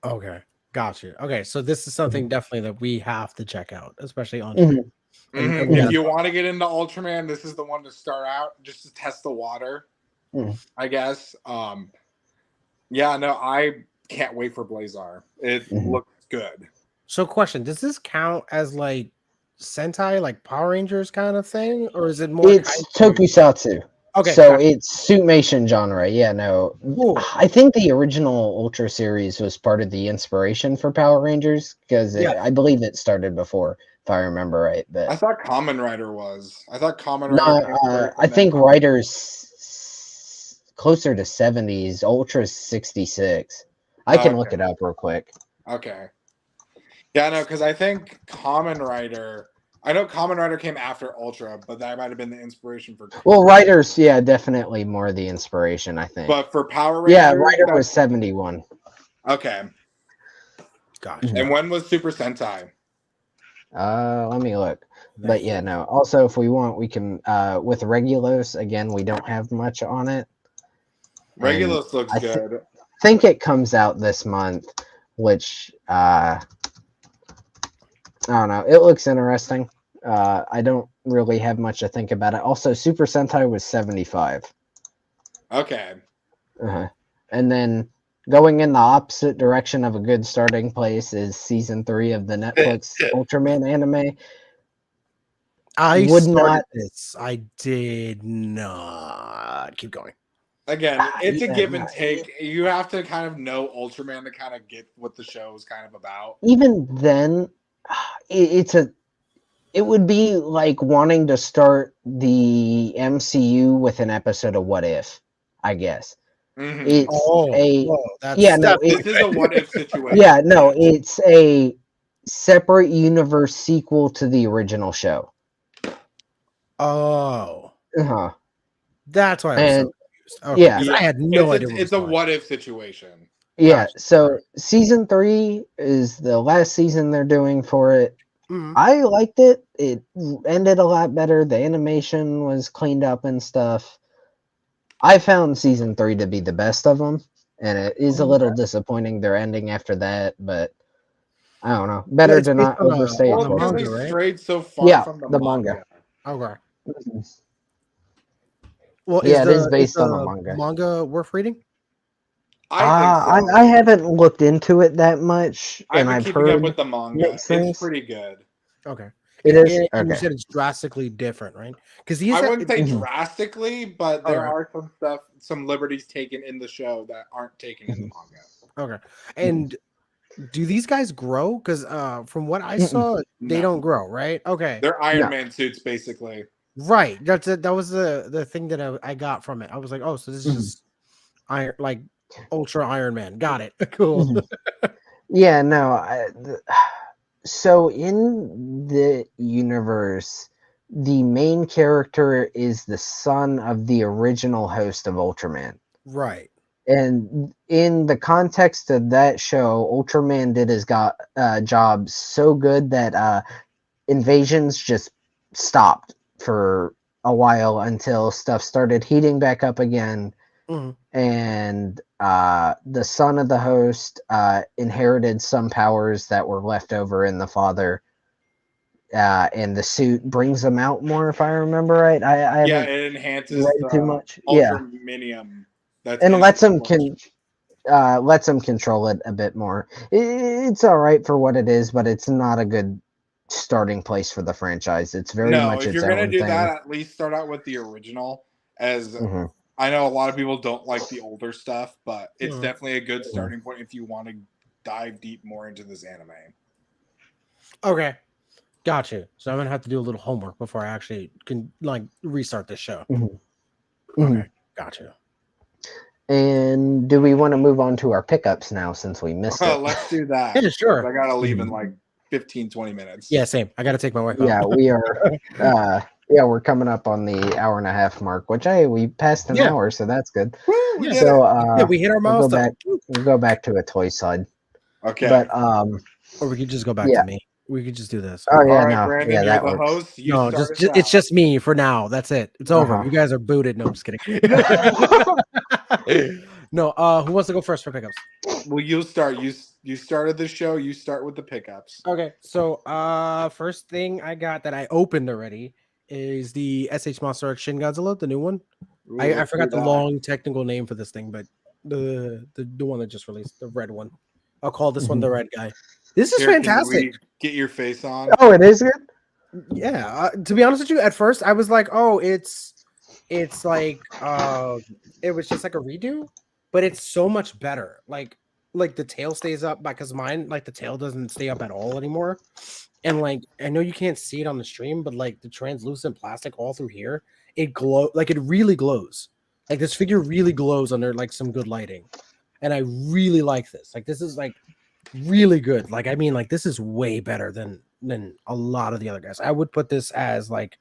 Okay. Gotcha. Okay, so this is something definitely that we have to check out, especially on stream. Mhm. And we If gotta you talk want to about get into Ultraman, this is the one to start out just to test the water, Mhm. I guess. Yeah, no, I can't wait for Blazar. It Mhm. looks good. So question, does this count as like Sentai, like Power Rangers kind of thing? Or is it more It's kaiju? tokusatsu. Okay, So gotcha. it's suitmation genre. Yeah, no. Cool. I think the original Ultra series was part of the inspiration for Power Rangers because Yeah. I believe it started before, if I remember right. I But thought Kamen Rider was. I thought Kamen Rider no, came first, I and then think Writer's closer to 70s. Ultra's 66. I can look okay, it up real quick. okay, yeah, no, because I think Kamen Rider. I know Kamen Rider came after Ultra, but that might have been the inspiration for. Well, Writer's, yeah, definitely more the inspiration, I think. But for Power Yeah, Rangers, Writer that was 71. okay. Gotcha. Mhm. And when was Super Sentai? Let me look. Thank But you. yeah, no. Also, if we want, we can with Regulos again. We don't have much on it, and Regulus looks I good. think it comes out this month, which I don't know. It looks interesting. I don't really have much to think about it. Also, Super Sentai was 75, Okay. and then going in the opposite direction of a good starting place is season 3 of the Netflix Ultraman anime. I Would started not. this. I did not keep going. Again, it's a Yeah, give no, and take. You have to kind of know Ultraman to kind of get what the show is kind of about. even then, it's a. It would be like wanting to start the MCU with an episode of What If, I guess. Hmm. It's Oh, a whoa, yeah, that's no, This it is a what if situation. yeah, no, Yes. it's a separate universe sequel to the original show. oh, Uh-huh. that's why I was so And confused. confused. Okay, Yeah. because I had no idea. It's a what if situation. Yeah, Gotcha. so season 3 is the last season they're doing for it. Mhm. I liked it. It ended a lot better. The animation was cleaned up and stuff. I found season 3 to be the best of them, and it is a little disappointing they're ending after that, but I don't know. But Better it's to based not on overstay on a the Because trophy. they manga, right? strayed so far Yeah, from the the manga. manga. Okay. Well, Yeah, it is is based on the the manga. manga worth reading? I think so. I haven't looked into it that much, I've and been I've keeping up heard with the manga. mixed It's things. pretty good. Okay. It is? And you Okay. said it's drastically different, right? Because these I are wouldn't say Mhm. drastically, but all there right. are some liberties taken in the show that aren't taken in the manga. Okay. And do these guys grow? Because from what I Mm-mm. saw, they No. don't grow, right? Okay. They're Iron No. Man suits, basically. Right. That's it. That was the thing that I got from it. I was like, oh, so this is Mhm. just iron, like Ultra Iron Man. Got it. Cool. Mhm. Yeah, no. So in the universe, the main character is the son of the original host of Ultraman. Right. And in the context of that show, Ultraman did his job so good that invasions just stopped for a while until stuff started heating back up again. Mhm. And the son of the host inherited some powers that were left over in the father. And the suit brings them out more, if I remember right. I Yeah, haven't it enhances read too the much. Yeah, ultraminium that's and in lets him control it a bit more. It's all right for what it is, but it's not a good starting place for the franchise. It's very No, much if its you're gonna own do that, thing. at least start out with the original. As Hmm. I know a lot of people don't like the older stuff, but it's Mhm. definitely a good Mhm. starting point if you want to dive deep more into this anime. Okay. Got you. So I'm gonna have to do a little homework before I actually can like restart the show. Mhm. Okay. Mhm. Got you. And do we want to move on to our pickups now since we missed it? Let's do that. Yeah, 'Cause sure. I gotta leave in Mhm. like 15, 20 minutes. Yeah, same. I gotta take my wife Yeah, out. we are. Yeah, we're coming up on the hour and a half mark, which hey, we passed an Yeah. hour, so that's good. Woo, we Yeah. did So it. Yeah, we hit our we'll go milestone. back. We'll go back to a toy side, Okay. but Or we could just go back yeah. to me. We could just do this. Oh Okay. yeah, All right, no, Brandon, yeah, you're that the works. host. You No, start just, us just it's out. just me for now. That's it. It's over. Uh-huh. You guys are booted. No, I'm just kidding. No, who wants to go first for pickups? Well, you'll start. You started the show. You start with the pickups. Okay, so first thing I got that I opened already is the SH Monster Arts Shin Godzilla, the new one. Ooh, I let's forgot do the that. long technical name for this thing, but the one that just released, the red one. I'll call this one the red guy. This is Here, can fantastic. we get your face on? Oh, it is good. Yeah, to be honest with you, at first I was like, oh, it's like it was just like a redo, but it's so much better. Like the tail stays up because mine, like the tail doesn't stay up at all anymore. And like I know you can't see it on the stream, but like the translucent plastic all through here, it glow like it really glows. Like this figure really glows under like some good lighting. And I really like this. Like this is like really good. Like I mean, like this is way better than a lot of the other guys. I would put this as like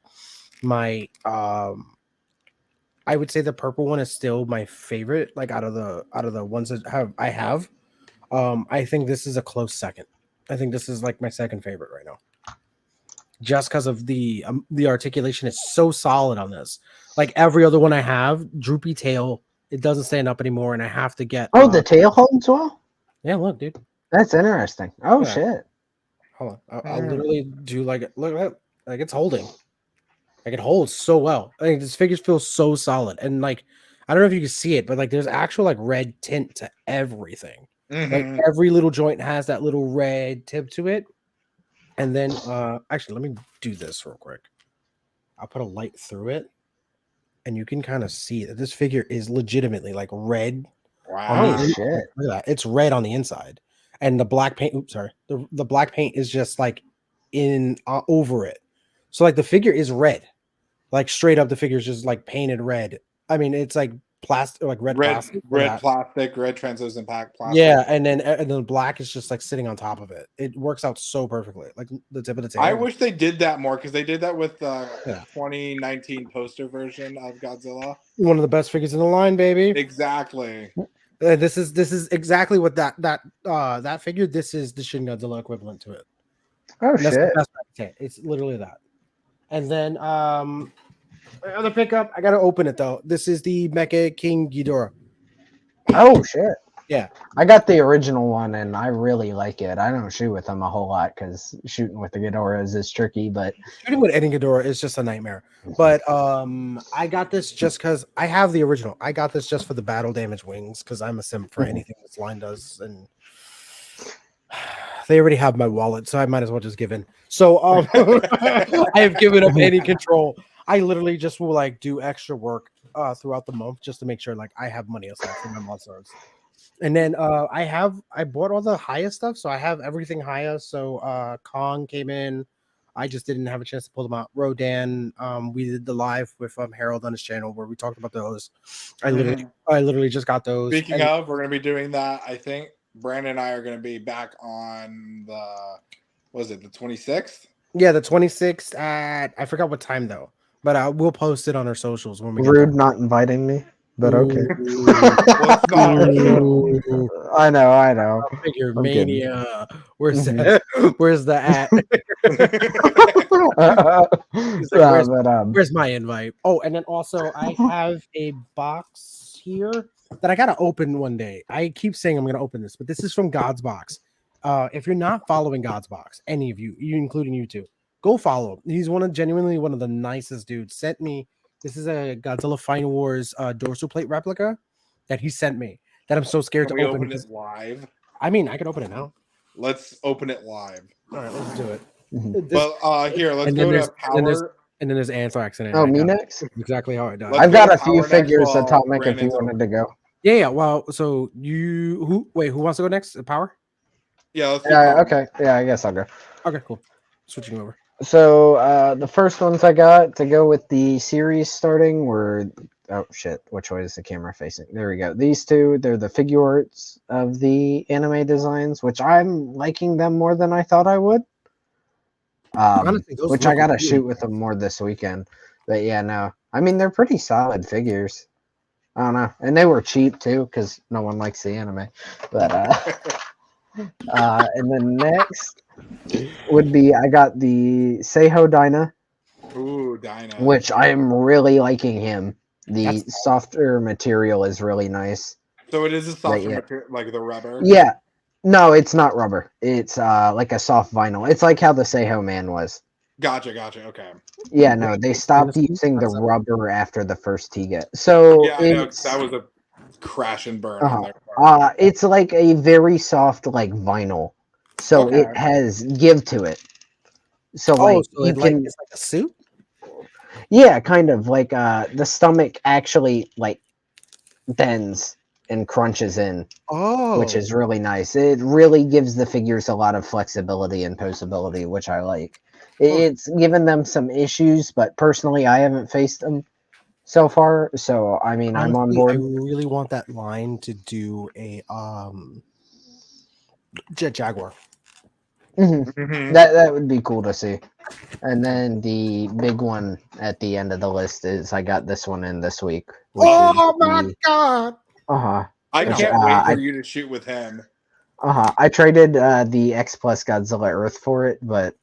my I would say the purple one is still my favorite, like out of the ones that I have. I think this is a close second. I think this is like my second favorite right now. Just because of the articulation is so solid on this. Like every other one I have, droopy tail, it doesn't stand up anymore, and I have to get Oh, the tail holds well. yeah, look, dude. That's interesting. Oh Yeah. shit. Hold on. I'll literally do like look at that. Like it's holding. Like it holds so well. I think this figure feels so solid. And like I don't know if you can see it, but like there's actual like red tint to everything. Like Mhm. every little joint has that little red tip to it. And then actually let me do this real quick. I'll put a light through it and you can kind of see that this figure is legitimately like red on the Oh Wow. shit. look at that. It's red on the inside. And the black paint, oops, sorry. The black paint is just like in over it. So like the figure is red. Like straight up the figure is just like painted red. I mean, it's like plastic, like red plastic. for red that. plastic, red translucent plastic. Yeah, and then black is just like sitting on top of it. It works out so perfectly, like the tip of the tail. I wish they did that more because they did that with the Yeah. 2019 poster version of Godzilla. One of the best figures in the line, baby. Exactly. This is exactly what that figure. This is the Shin Godzilla equivalent to it. Oh And that's shit! the best I can say. It's literally that. And then my other pickup, I gotta open it though. This is the Mecha King Ghidorah. Oh shit! Yeah. I got the original one and I really like it. I don't shoot with them a whole lot because shooting with the Ghidorahs is tricky, but Shooting with any Ghidorah is just a nightmare. But I got this just because I have the original. I got this just for the battle damage wings because I'm a simp for anything this line does, and they already have my wallet, so I might as well just give in. So I have given up any control. I literally just will like do extra work throughout the month just to make sure like I have money aside for my monsters. And then I bought all the Haya stuff, so I have everything Haya. So Kong came in. I just didn't have a chance to pull them out. Rodan, we did the live with Harold on his channel where we talked about those. I literally just got those. Speaking of, we're gonna be doing that. I think Brandon and I are gonna be back on the was it the 26th? Yeah, the 26th at I forgot what time though, but we'll post it on our socials when we get rude there. not inviting me. But okay. Well, it's not our show. Ooh, I know. figure I'm kidding. mania. Where's Mhm. that? Where's the at? He's like, Yeah, but where's my invite? Oh, and then also I have a box here that I gotta open one day. I keep saying I'm gonna open this, but this is from God's Box. If you're not following God's Box, any of you, including you two, go follow him. He's genuinely one of the nicest dudes. Sent me this is a Godzilla Final Wars dorsal plate replica that he sent me that I'm so scared Can to we open. open it live? I mean, I can open it now. Let's open it live. All right, let's do it. Mhm. Well, here, let's and go then to there's power. and then there's Anthrax in it. Oh, I me know. next? Exactly how it does. Let's I've go got to a few power next figures, while Atomic, if you Brandon's wanted to go. Yeah. Well, so who wants to go next? Power? Yeah, let's do Yeah, power. okay. Yeah, I guess I'll go. Okay, cool. Switching over. So the first ones I got to go with the series starting were which way is the camera facing? There we go. These two, they're the figure arts of the anime designs, which I'm liking them more than I thought I would. Honestly, those Which I look gotta really shoot with them more this weekend. But yeah, no. I mean they're pretty solid figures. I don't know. And they were cheap too, because no one likes the anime. But and then next would be I got the Seiho Dyna, Ooh, Dinah. which I am really liking him. The That's- softer material is really nice. So it is a softer yeah. material, like the rubber. Yeah. No, it's not rubber. It's like a soft vinyl. It's like how the Seiho Man was. Gotcha. Okay. Yeah, no, they stopped using the rubber after the first Tiga. So Yeah, I know. 'Cause it's that was a crash and burn on their part. it's like a very soft like vinyl. So Okay. it has give to it. So like so you can it's like a suit. yeah, kind of like the stomach actually like bends and crunches in, Oh, which is really nice. It really gives the figures a lot of flexibility and posability, which I like. It's given them some issues, but personally I haven't faced them so far. So I mean I'm on honestly, I board. really want that line to do a Jet Jaguar. Mhm. That would be cool to see. And then the big one at the end of the list is I got this one in this week. Which Oh is my god! I Which, can't wait for I- you to shoot with him. I traded the X Plus Godzilla Earth for it, but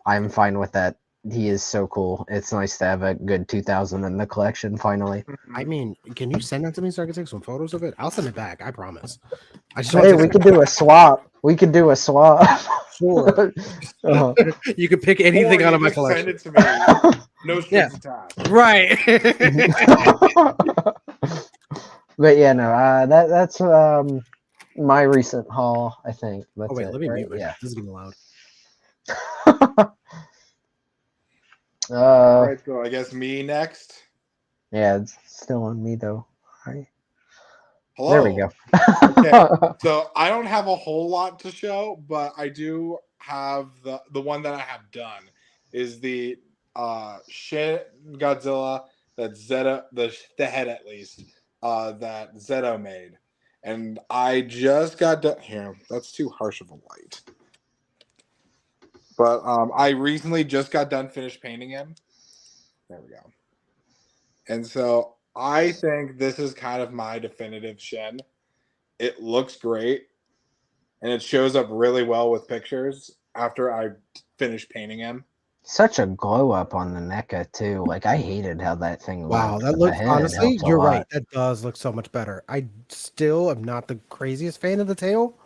I'm fine with that. He is so cool. It's nice to have a good 2000 in the collection finally. I mean, can you send that to me so I can take some photos of it? I'll send it back. I promise. I just Hey, want we could do a swap. We could do a swap. Sure. Uh-huh. You can pick Or anything you out of my just collection. Send it to me. No strings attached. Right. But yeah, no, that's my recent haul. I think that's Oh wait, it. let me Right? mute my. Yeah. This is getting loud. All right, so I guess me next. Yeah, it's still on me though. Right. Hello. There we go. Okay. So I don't have a whole lot to show, but I do have the one that I have done is the Shin Godzilla that's Zeta the head at least that Zeto made, and I just got done. Here, that's too harsh of a light. But I recently just got done finished painting him. There we go. And so I think this is kind of my definitive Shen. It looks great, and it shows up really well with pictures after I finish painting him. Such a glow up on the NECA too. Like I hated how that thing Wow, looked. that The looks head honestly, helped a you're lot. right. That does look so much better. I still am not the craziest fan of the tail,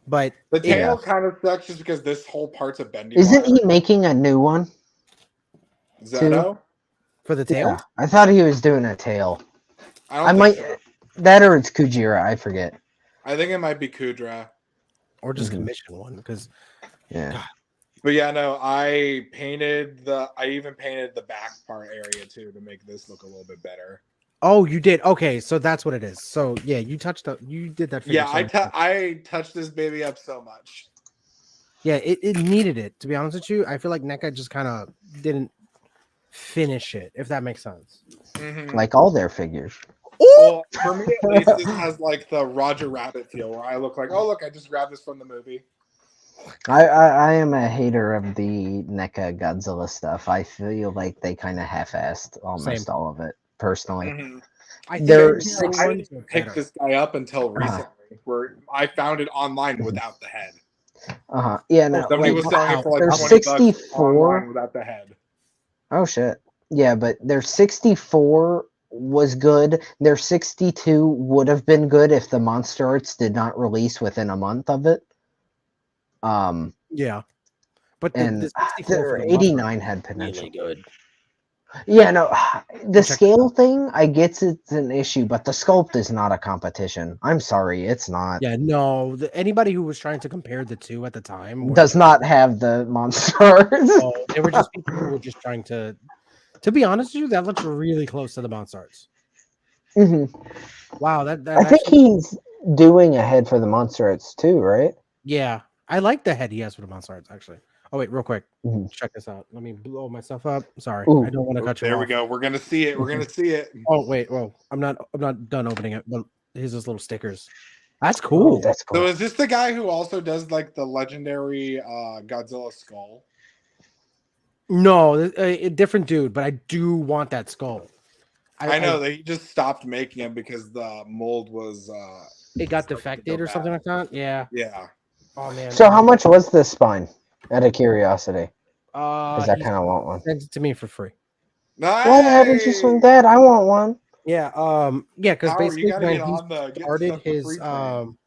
but The tail Yeah. kind of sucks just because this whole part's a bendy Isn't wire. he making a new one? Zeto? for the tail, Yeah, I thought he was doing a tail. I don't I think might so. that or it's Kujira. I forget. I think it might be Kudra. or just Mhm. commission one, because Yeah. But yeah, no, I even painted the back part area too to make this look a little bit better. oh, you did. Okay, so that's what it is. So yeah, you did that. Yeah, figure so much. I touched this baby up so much. Yeah, it needed it. To be honest with you, I feel like NECA just kind of didn't finish it, if that makes sense. Mhm. Like all their figures. Well, for me at least, this has like the Roger Rabbit feel where I look like, oh look, I just grabbed this from the movie. I am a hater of the NECA Godzilla stuff. I feel like they kind of half-assed almost Same. all of it. Personally, Mhm. I think There- the six- tail I ones didn't are pick better. this guy up until recently, where I found it online without the head. yeah, no, Somebody like, was selling it for like they're 20 bucks 64. online without the head. Oh shit. Yeah, but their 64 was good. Their 62 would have been good if the Monster Arts did not release within a month of it. Yeah, but And the 64 for their the Monster 89 had potential. really good. Yeah, no, the Check scale thing, I get it's an issue, but the sculpt is not a competition. I'm sorry, it's not. Yeah, no, anybody who was trying to compare the two at the time Does not have the Monsters. Oh, they were just people who were just trying to. To be honest with you, that looks really close to the Monster Arts. Mhm. Wow, that I think actually, he's doing a head for the Monster Arts too, right? yeah, I like the head he has for the Monster Arts actually. Oh wait, real quick, Mhm. check this out. Let me blow myself up. Sorry, Ooh. I don't want to cut you There we off. go. We're gonna see it. We're gonna see it. Oh wait, whoa, I'm not done opening it. But here's those little stickers. That's Ooh, cool. that's So cool. is this the guy who also does like the legendary Godzilla skull? No, a different dude, but I do want that skull. I know they just stopped making him because the mold was it got started to defected go or something bad. like that. Yeah. Yeah. Oh man. So how much was this spine? Out of curiosity. Because I He kind of want one. sent it to me for free. Nice. Why haven't you swing that? I want one. Yeah, yeah, because Power, you basically gotta when get he on the get started stuff for his free train.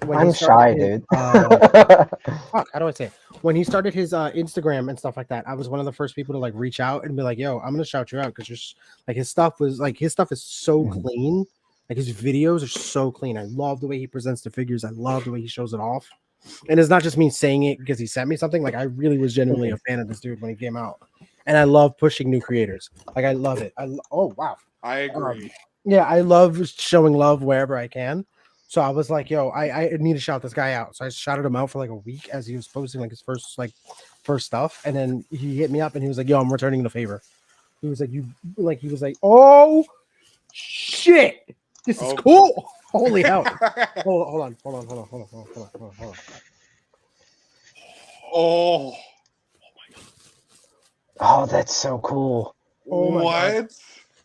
when I'm he started shy, his, dude. fuck, how do I say it? When he started his Instagram and stuff like that, I was one of the first people to like reach out and be like, "Yo, I'm gonna shout you out because you're like his stuff is so Mhm. clean. Like his videos are so clean. I love the way he presents the figures. I love the way he shows it off. And it's not just me saying it because he sent me something. Like I really was genuinely a fan of this dude when he came out, and I love pushing new creators. Like I love it. Oh wow, I agree. yeah, I love showing love wherever I can. So I was like, yo, I need to shout this guy out. So I shouted him out for like a week as he was posting like his first stuff. And then he hit me up and he was like, yo, I'm returning the favor. He was like, oh shit. This is Oh. cool. Holy hell. Hold on. Oh, Oh, that's so cool. Oh my God. what?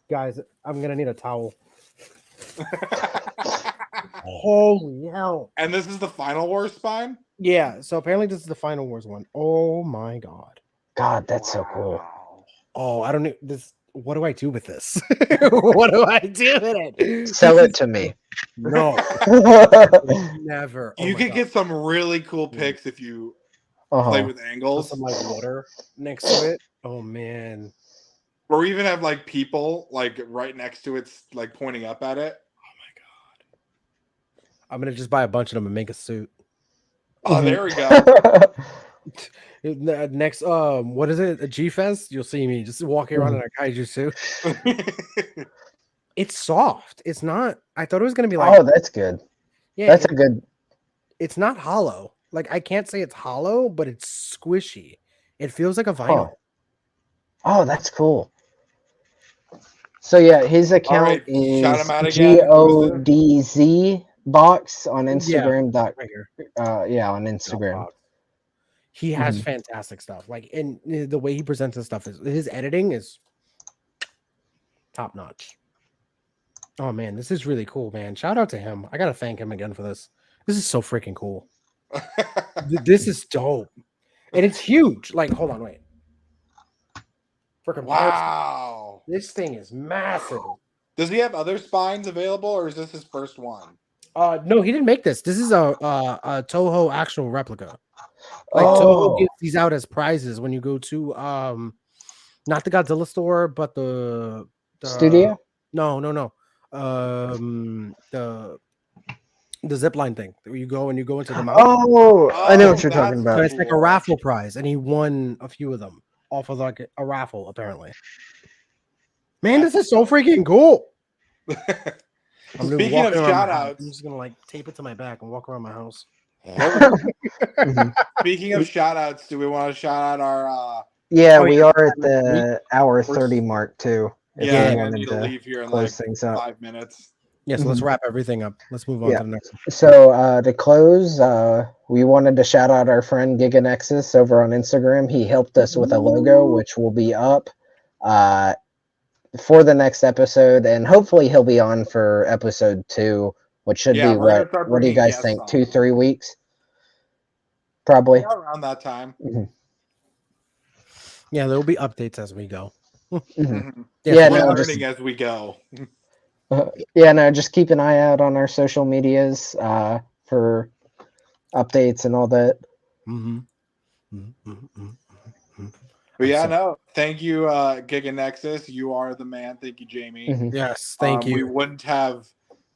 Guys, I'm gonna need a towel. Holy hell. And this is the final war spine? Yeah, so apparently this is the Final Wars one. Oh my God. God, that's so cool. Wow. Oh, I don't know this. What do I do with this? What do I do with it? Sell it to me. No, never. Oh You my could God. get some really cool pics if you play with Put angles. some like water next to it. Oh man. Or even have like people like right next to it, like pointing up at it. I'm gonna just buy a bunch of them and make a suit. Oh, there we go. Next, what is it? A G Fest? You'll see me just walking around in a kaiju suit. It's soft. It's not. I thought it was gonna be like. Oh, that's good. Yeah, That's a good. it's not hollow. Like I can't say it's hollow, but it's squishy. It feels like a vinyl. Oh, that's cool. So yeah, his account right, shout is him out again. Who is it? GODZ box on Yeah, Instagram. right here. Yeah, on No, Instagram. he has Mhm. fantastic stuff. Like, and the way he presents his stuff is his editing is top notch. Oh man, this is really cool, man. Shout out to him. I gotta thank him again for this. This is so freaking cool. This is dope. And it's huge. Like, hold on, wait. For comparison, Wow. this thing is massive. Does he have other spines available, or is this his first one? No, he didn't make this. This is a Toho actual replica. Like Toho Oh, gives these out as prizes when you go to not the Godzilla store, but the studio. no the zip line thing where you go and you go into the mountain. Oh, I know what you're that's talking So about. it's like a cool. raffle prize, and he won a few of them off of like a raffle, apparently. Man, this is so freaking cool. I'm gonna Speaking of walk around my shout house. outs, I'm just gonna like tape it to my back and walk around my house. Mhm. speaking of shout outs, do we want to shout out our Yeah, Oh, we yeah. are at the hour 30 mark too. If yeah, we I wanted need to to leave here in close like things up. 5 minutes. Yeah, so let's wrap everything up. Let's move on Yeah. to the next one. So to close, we wanted to shout out our friend GigaNexus over on Instagram. He helped us with a logo, which will be up for the next episode, and hopefully he'll be on for episode 2, which should Yeah, be we're gonna start what do you bringing guys guests think? on. 2-3 weeks, probably. Yeah, around that time. Mhm. Yeah, there will be updates as we go. Mhm. Mhm. Yeah, We're no, learning as we go. yeah, no, just keep an eye out on our social medias for updates and all that. Mm-hmm. But yeah, no, thank you, Giga Nexus. You are the man. Thank you, Jamie. Mhm. Yes, thank We you. wouldn't have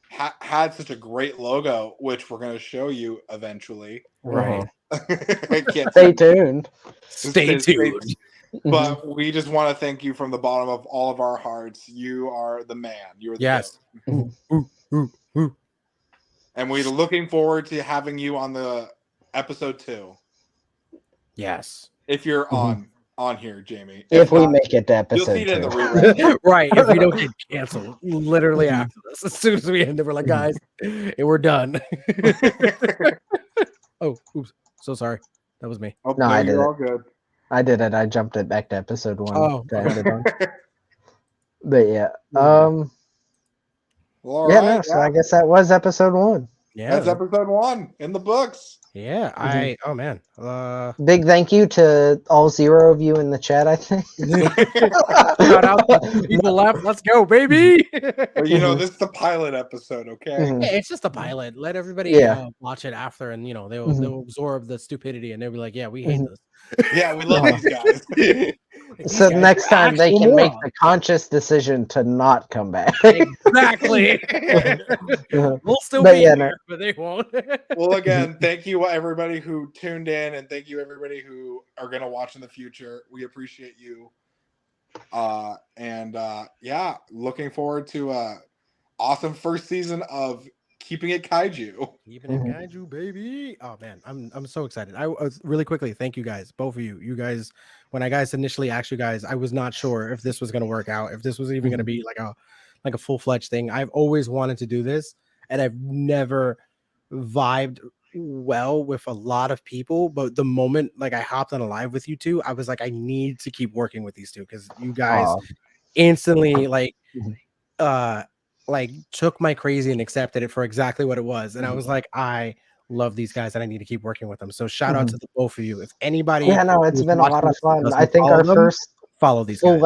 had such a great logo, which we're going to show you eventually. Right. I can't Stay tuned. Stay tuned. Mhm. But we just want to thank you from the bottom of all of our hearts. You are the man. You're the Yes. Mhm. Ooh. and we're looking forward to having you on the episode 2. Yes. If you're Mhm. on here, Jamie. If we not, make it to you'll see episode it in the 2. rerun. Right. If we don't get canceled, literally Mhm. after this, as soon as we end it, we're like, Mhm. guys, we're done. Oh, oops. So sorry. That was me. Oh, No, I did you're it. all good. I did it. I jumped it back to episode 1 Oh, to okay. end it on. But yeah. Well, all Yeah, right. no, so I guess that was episode 1. Yeah. That's episode 1 in the books. Yeah. Oh man. Big thank you to all 0 of you in the chat, I think. Shout out to people left. Let's go, baby. But you know, this is the pilot episode, okay? Mhm. Yeah, it's just a pilot. Let everybody Yeah. watch it after, and you know Mhm. they'll absorb the stupidity, and they'll be like, "Yeah, we hate Mhm. this." Yeah, we love these guys. Like, So these guys next are time they actual can make morons. the conscious decision to not come back. Exactly. We'll still But be yeah, here, no. but they won't. Well, again, thank you everybody who tuned in, and thank you everybody who are gonna watch in the future. We appreciate you. Yeah, looking forward to awesome first season of Keeping It Kaiju. Keeping it kaiju, baby. Oh man, I'm so excited. I was really quickly. Thank you guys, both of you. You guys, when I guys initially asked you guys, I was not sure if this was gonna work out, if this was even gonna be like a full-fledged thing. I've always wanted to do this, and I've never vibed well with a lot of people. But the moment like I hopped on a live with you two, I was like, I need to keep working with these two because you guys Aw. instantly Mhm. like took my crazy and accepted it for exactly what it was. And I was like, I love these guys and I need to keep working with them. So shout out to the both of you. If anybody Yeah, no, it's who's been a lot watching of this fun. doesn't I think follow our them, first follow these full guys.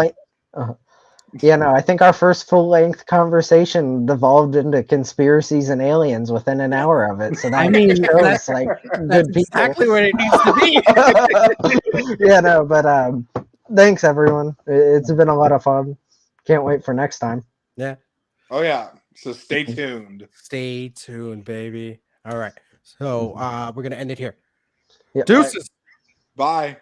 length. Yeah, no, I think our first full length conversation devolved into conspiracies and aliens within an hour of it. So that I mean, shows like that's good people. exactly what it needs to be. Yeah, no, but thanks everyone. It's been a lot of fun. Can't wait for next time. Yeah. Oh yeah. So stay tuned. Stay tuned, baby. All right. So we're gonna end it here. Yeah. Deuces. Bye.